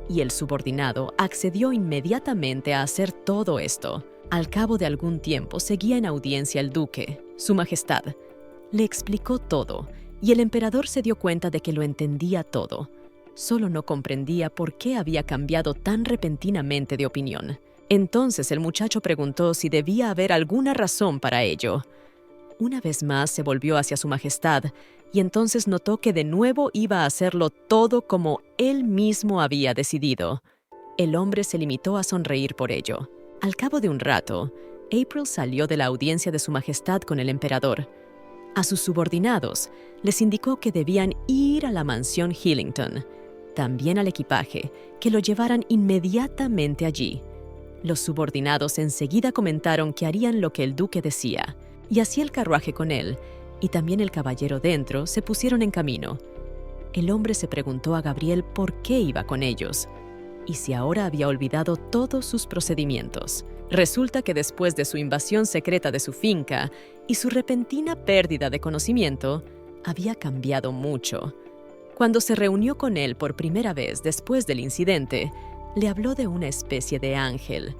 y el subordinado accedió inmediatamente a hacer todo esto. Al cabo de algún tiempo seguía en audiencia el duque, Su Majestad. Le explicó todo, y el emperador se dio cuenta de que lo entendía todo. Solo no comprendía por qué había cambiado tan repentinamente de opinión. Entonces el muchacho preguntó si debía haber alguna razón para ello. Una vez más se volvió hacia Su Majestad, y entonces notó que de nuevo iba a hacerlo todo como él mismo había decidido. El hombre se limitó a sonreír por ello. Al cabo de un rato, April salió de la audiencia de Su Majestad con el emperador. A sus subordinados les indicó que debían ir a la mansión Hillington, también al equipaje, que lo llevaran inmediatamente allí. Los subordinados enseguida comentaron que harían lo que el duque decía, y así el carruaje con él, y también el caballero dentro, se pusieron en camino. El hombre se preguntó a Gabriel por qué iba con ellos, y si ahora había olvidado todos sus procedimientos. Resulta que después de su invasión secreta de su finca y su repentina pérdida de conocimiento, había cambiado mucho. Cuando se reunió con él por primera vez después del incidente, le habló de una especie de ángel,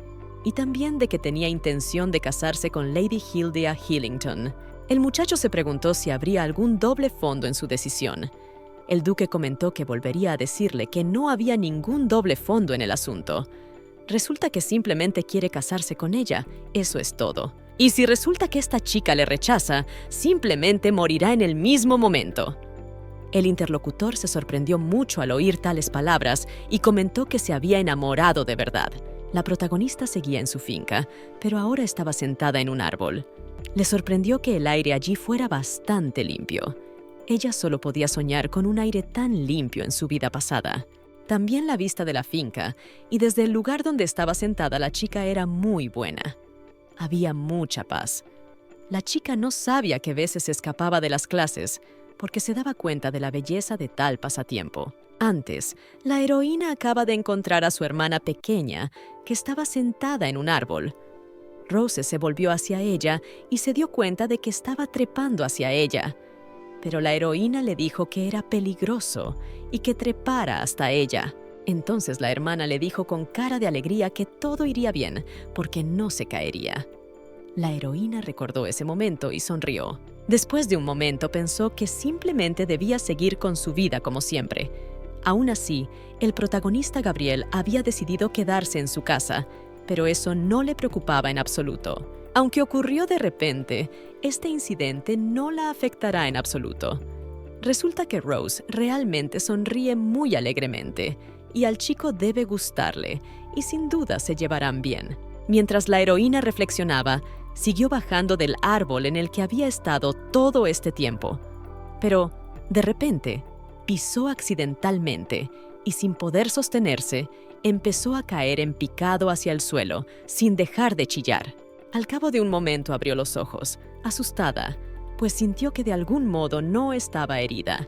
y también de que tenía intención de casarse con Lady Hilda Hillington. El muchacho se preguntó si habría algún doble fondo en su decisión. El duque comentó que volvería a decirle que no había ningún doble fondo en el asunto. Resulta que simplemente quiere casarse con ella, eso es todo. Y si resulta que esta chica le rechaza, simplemente morirá en el mismo momento. El interlocutor se sorprendió mucho al oír tales palabras y comentó que se había enamorado de verdad. La protagonista seguía en su finca, pero ahora estaba sentada en un árbol. Le sorprendió que el aire allí fuera bastante limpio. Ella solo podía soñar con un aire tan limpio en su vida pasada. También la vista de la finca, y desde el lugar donde estaba sentada la chica era muy buena. Había mucha paz. La chica no sabía que a veces se escapaba de las clases, porque se daba cuenta de la belleza de tal pasatiempo. Antes, la heroína acaba de encontrar a su hermana pequeña, que estaba sentada en un árbol. Rose se volvió hacia ella y se dio cuenta de que estaba trepando hacia ella. Pero la heroína le dijo que era peligroso y que trepara hasta ella. Entonces la hermana le dijo con cara de alegría que todo iría bien, porque no se caería. La heroína recordó ese momento y sonrió. Después de un momento pensó que simplemente debía seguir con su vida como siempre. Aún así, el protagonista Gabriel había decidido quedarse en su casa, pero eso no le preocupaba en absoluto. Aunque ocurrió de repente, este incidente no la afectará en absoluto. Resulta que Rose realmente sonríe muy alegremente, y al chico debe gustarle, y sin duda se llevarán bien. Mientras la heroína reflexionaba, siguió bajando del árbol en el que había estado todo este tiempo. Pero, de repente, pisó accidentalmente y sin poder sostenerse, empezó a caer en picado hacia el suelo, sin dejar de chillar. Al cabo de un momento abrió los ojos, asustada, pues sintió que de algún modo no estaba herida.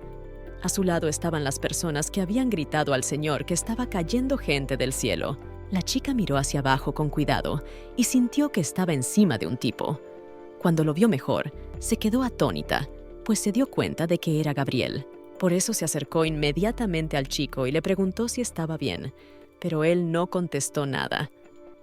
A su lado estaban las personas que habían gritado al señor que estaba cayendo gente del cielo. La chica miró hacia abajo con cuidado y sintió que estaba encima de un tipo. Cuando lo vio mejor, se quedó atónita, pues se dio cuenta de que era Gabriel. Por eso se acercó inmediatamente al chico y le preguntó si estaba bien, pero él no contestó nada.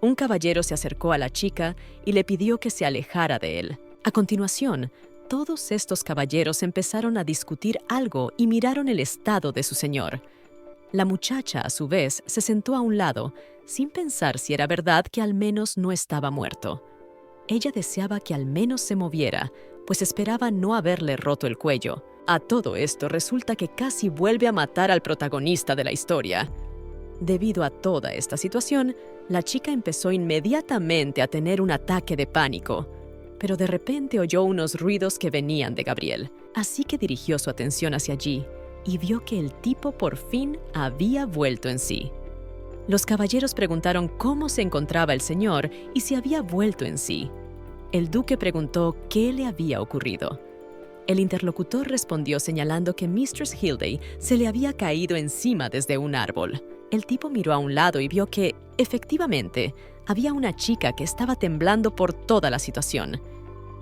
Un caballero se acercó a la chica y le pidió que se alejara de él. A continuación, todos estos caballeros empezaron a discutir algo y miraron el estado de su señor. La muchacha, a su vez, se sentó a un lado, sin pensar si era verdad que al menos no estaba muerto. Ella deseaba que al menos se moviera, pues esperaba no haberle roto el cuello. A todo esto resulta que casi vuelve a matar al protagonista de la historia. Debido a toda esta situación, la chica empezó inmediatamente a tener un ataque de pánico, pero de repente oyó unos ruidos que venían de Gabriel, así que dirigió su atención hacia allí y vio que el tipo por fin había vuelto en sí. Los caballeros preguntaron cómo se encontraba el señor y si había vuelto en sí. El duque preguntó qué le había ocurrido. El interlocutor respondió señalando que Mistress Hilday se le había caído encima desde un árbol. El tipo miró a un lado y vio que, efectivamente, había una chica que estaba temblando por toda la situación.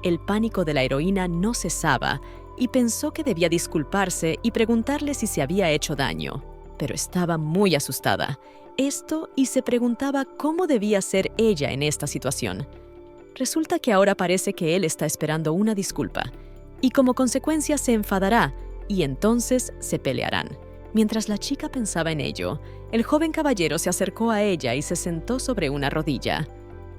El pánico de la heroína no cesaba y pensó que debía disculparse y preguntarle si se había hecho daño. Pero estaba muy asustada. Esto y se preguntaba cómo debía ser ella en esta situación. Resulta que ahora parece que él está esperando una disculpa y como consecuencia se enfadará y entonces se pelearán. Mientras la chica pensaba en ello, el joven caballero se acercó a ella y se sentó sobre una rodilla.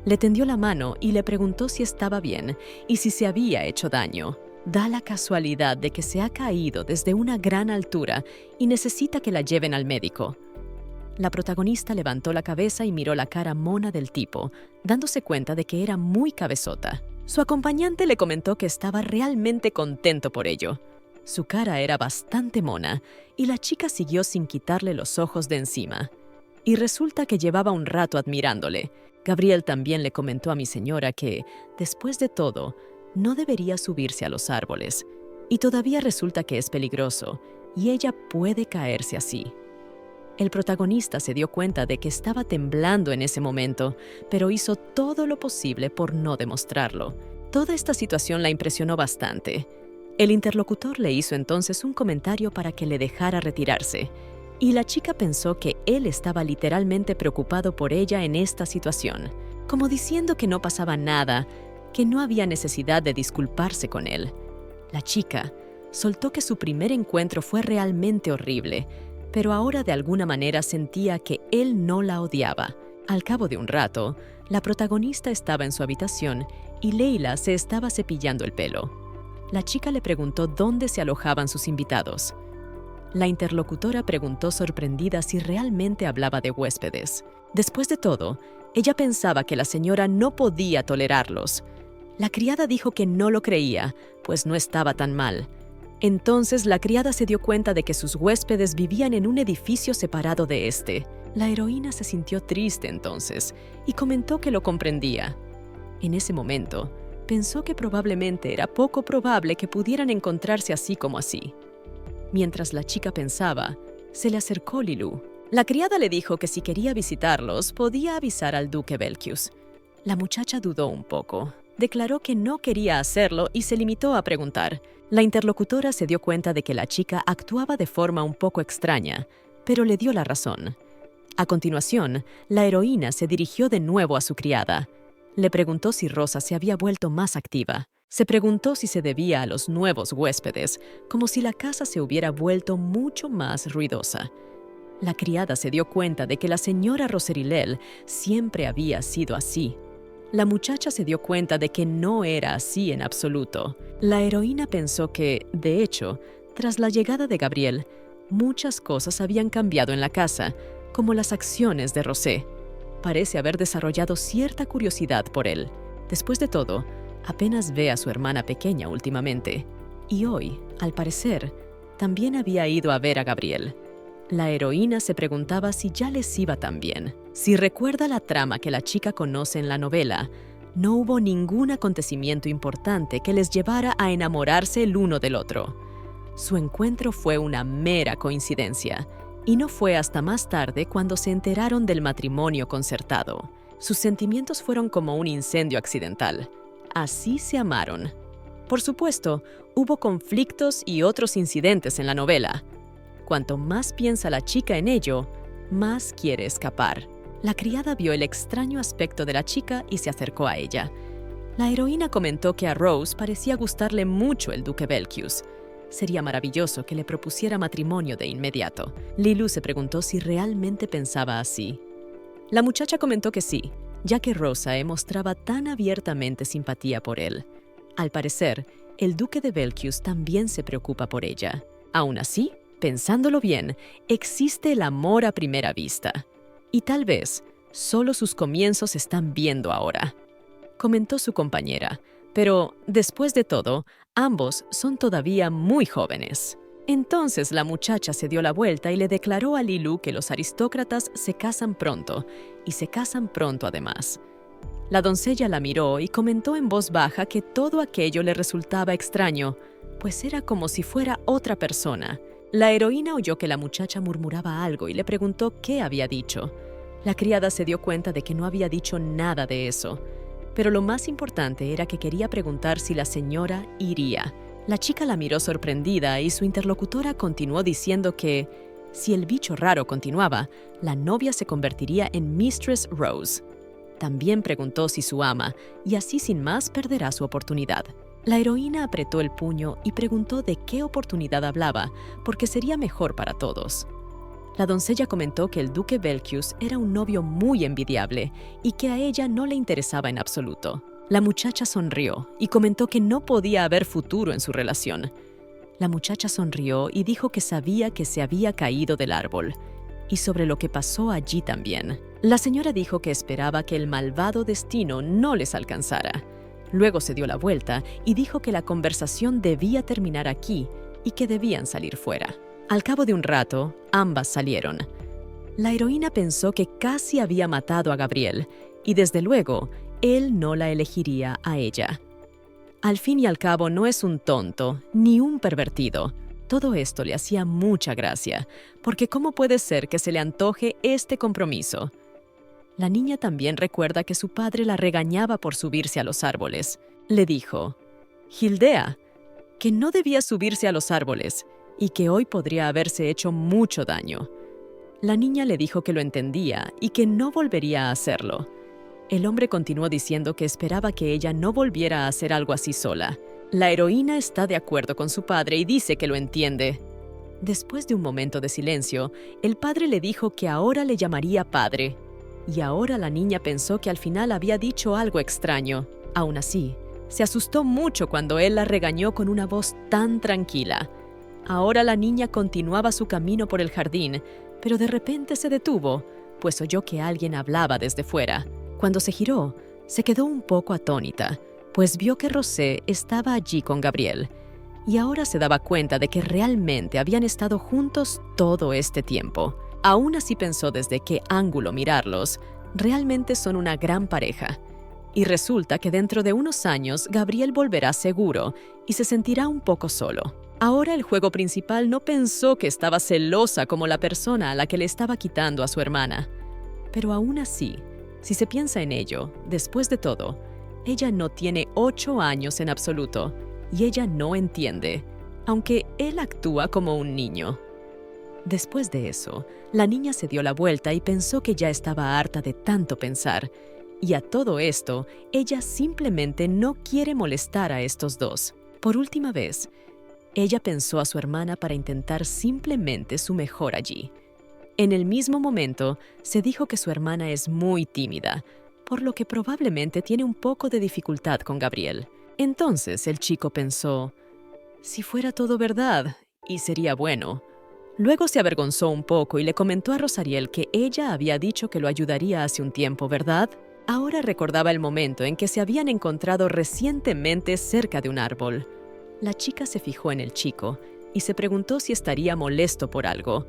Le tendió la mano y le preguntó si estaba bien y si se había hecho daño. Da la casualidad de que se ha caído desde una gran altura y necesita que la lleven al médico. La protagonista levantó la cabeza y miró la cara mona del tipo, dándose cuenta de que era muy cabezota. Su acompañante le comentó que estaba realmente contento por ello. Su cara era bastante mona y la chica siguió sin quitarle los ojos de encima. Y resulta que llevaba un rato admirándole. Gabriel también le comentó a mi señora que, después de todo, no debería subirse a los árboles. Y todavía resulta que es peligroso y ella puede caerse así. El protagonista se dio cuenta de que estaba temblando en ese momento, pero hizo todo lo posible por no demostrarlo. Toda esta situación la impresionó bastante. El interlocutor le hizo entonces un comentario para que le dejara retirarse, y la chica pensó que él estaba literalmente preocupado por ella en esta situación, como diciendo que no pasaba nada, que no había necesidad de disculparse con él. La chica soltó que su primer encuentro fue realmente horrible, pero ahora de alguna manera sentía que él no la odiaba. Al cabo de un rato, la protagonista estaba en su habitación y Leila se estaba cepillando el pelo. La chica le preguntó dónde se alojaban sus invitados. La interlocutora preguntó sorprendida si realmente hablaba de huéspedes. Después de todo, ella pensaba que la señora no podía tolerarlos. La criada dijo que no lo creía, pues no estaba tan mal. Entonces la criada se dio cuenta de que sus huéspedes vivían en un edificio separado de este. La heroína se sintió triste entonces y comentó que lo comprendía. En ese momento, pensó que probablemente era poco probable que pudieran encontrarse así como así. Mientras la chica pensaba, se le acercó Lilú. La criada le dijo que si quería visitarlos, podía avisar al duque Belcius. La muchacha dudó un poco. Declaró que no quería hacerlo y se limitó a preguntar. La interlocutora se dio cuenta de que la chica actuaba de forma un poco extraña, pero le dio la razón. A continuación, la heroína se dirigió de nuevo a su criada. Le preguntó si Rosa se había vuelto más activa. Se preguntó si se debía a los nuevos huéspedes, como si la casa se hubiera vuelto mucho más ruidosa. La criada se dio cuenta de que la señora Roserilel siempre había sido así. La muchacha se dio cuenta de que no era así en absoluto. La heroína pensó que, de hecho, tras la llegada de Gabriel, muchas cosas habían cambiado en la casa, como las acciones de Rosé. Parece haber desarrollado cierta curiosidad por él. Después de todo, apenas ve a su hermana pequeña últimamente. Y hoy, al parecer, también había ido a ver a Gabriel. La heroína se preguntaba si ya les iba tan bien. Si recuerda la trama que la chica conoce en la novela, no hubo ningún acontecimiento importante que les llevara a enamorarse el uno del otro. Su encuentro fue una mera coincidencia, y no fue hasta más tarde cuando se enteraron del matrimonio concertado. Sus sentimientos fueron como un incendio accidental. Así se amaron. Por supuesto, hubo conflictos y otros incidentes en la novela. Cuanto más piensa la chica en ello, más quiere escapar. La criada vio el extraño aspecto de la chica y se acercó a ella. La heroína comentó que a Rose parecía gustarle mucho el duque Belcius. sería maravilloso que le propusiera matrimonio de inmediato. Lilu se preguntó si realmente pensaba así. La muchacha comentó que sí, ya que Rosae mostraba tan abiertamente simpatía por él. Al parecer, el duque de Belcius también se preocupa por ella. Aún así, pensándolo bien, existe el amor a primera vista. Y tal vez, solo sus comienzos se están viendo ahora, comentó su compañera. Pero, después de todo, ambos son todavía muy jóvenes. Entonces la muchacha se dio la vuelta y le declaró a Lilu que los aristócratas se casan pronto, y se casan pronto además. La doncella la miró y comentó en voz baja que todo aquello le resultaba extraño, pues era como si fuera otra persona. La heroína oyó que la muchacha murmuraba algo y le preguntó qué había dicho. La criada se dio cuenta de que no había dicho nada de eso. Pero lo más importante era que quería preguntar si la señora iría. La chica la miró sorprendida y su interlocutora continuó diciendo que, si el bicho raro continuaba, la novia se convertiría en Mistress Rose. También preguntó si su ama, y así sin más perderá su oportunidad. La heroína apretó el puño y preguntó de qué oportunidad hablaba, porque sería mejor para todos. La doncella comentó que el duque Belcius era un novio muy envidiable y que a ella no le interesaba en absoluto. La muchacha sonrió y comentó que no podía haber futuro en su relación. La muchacha sonrió y dijo que sabía que se había caído del árbol, y sobre lo que pasó allí también. La señora dijo que esperaba que el malvado destino no les alcanzara. Luego se dio la vuelta y dijo que la conversación debía terminar aquí y que debían salir fuera. Al cabo de un rato, ambas salieron. La heroína pensó que casi había matado a Gabriel, y desde luego, él no la elegiría a ella. Al fin y al cabo, no es un tonto, ni un pervertido. Todo esto le hacía mucha gracia, porque ¿cómo puede ser que se le antoje este compromiso? La niña también recuerda que su padre la regañaba por subirse a los árboles. Le dijo, «Gildea, que no debía subirse a los árboles, y que hoy podría haberse hecho mucho daño». La niña le dijo que lo entendía y que no volvería a hacerlo. El hombre continuó diciendo que esperaba que ella no volviera a hacer algo así sola. La heroína está de acuerdo con su padre y dice que lo entiende. Después de un momento de silencio, el padre le dijo que ahora le llamaría padre. Y ahora la niña pensó que al final había dicho algo extraño. Aún así, se asustó mucho cuando él la regañó con una voz tan tranquila. Ahora la niña continuaba su camino por el jardín, pero de repente se detuvo, pues oyó que alguien hablaba desde fuera. Cuando se giró, se quedó un poco atónita, pues vio que Rosé estaba allí con Gabriel, y ahora se daba cuenta de que realmente habían estado juntos todo este tiempo. Aún así pensó desde qué ángulo mirarlos, realmente son una gran pareja. Y resulta que dentro de unos años Gabriel volverá seguro y se sentirá un poco solo. Ahora el juego principal no pensó que estaba celosa como la persona a la que le estaba quitando a su hermana. Pero aún así, si se piensa en ello, después de todo, ella no tiene 8 años en absoluto y ella no entiende, aunque él actúa como un niño. Después de eso, la niña se dio la vuelta y pensó que ya estaba harta de tanto pensar. Y a todo esto, ella simplemente no quiere molestar a estos dos. Por última vez, ella pensó a su hermana para intentar simplemente su mejor allí. En el mismo momento, se dijo que su hermana es muy tímida, por lo que probablemente tiene un poco de dificultad con Gabriel. Entonces el chico pensó, si fuera todo verdad, y sería bueno. Luego se avergonzó un poco y le comentó a Rosariel que ella había dicho que lo ayudaría hace un tiempo, ¿verdad? Ahora recordaba el momento en que se habían encontrado recientemente cerca de un árbol. La chica se fijó en el chico y se preguntó si estaría molesto por algo.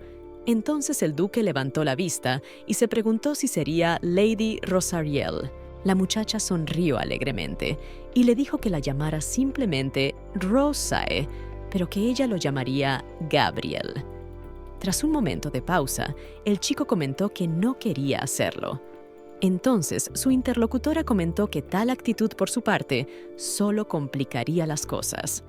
Entonces el duque levantó la vista y se preguntó si sería Lady Rosariel. La muchacha sonrió alegremente y le dijo que la llamara simplemente Rosae, pero que ella lo llamaría Gabriel. Tras un momento de pausa, el chico comentó que no quería hacerlo. Entonces, su interlocutora comentó que tal actitud por su parte solo complicaría las cosas.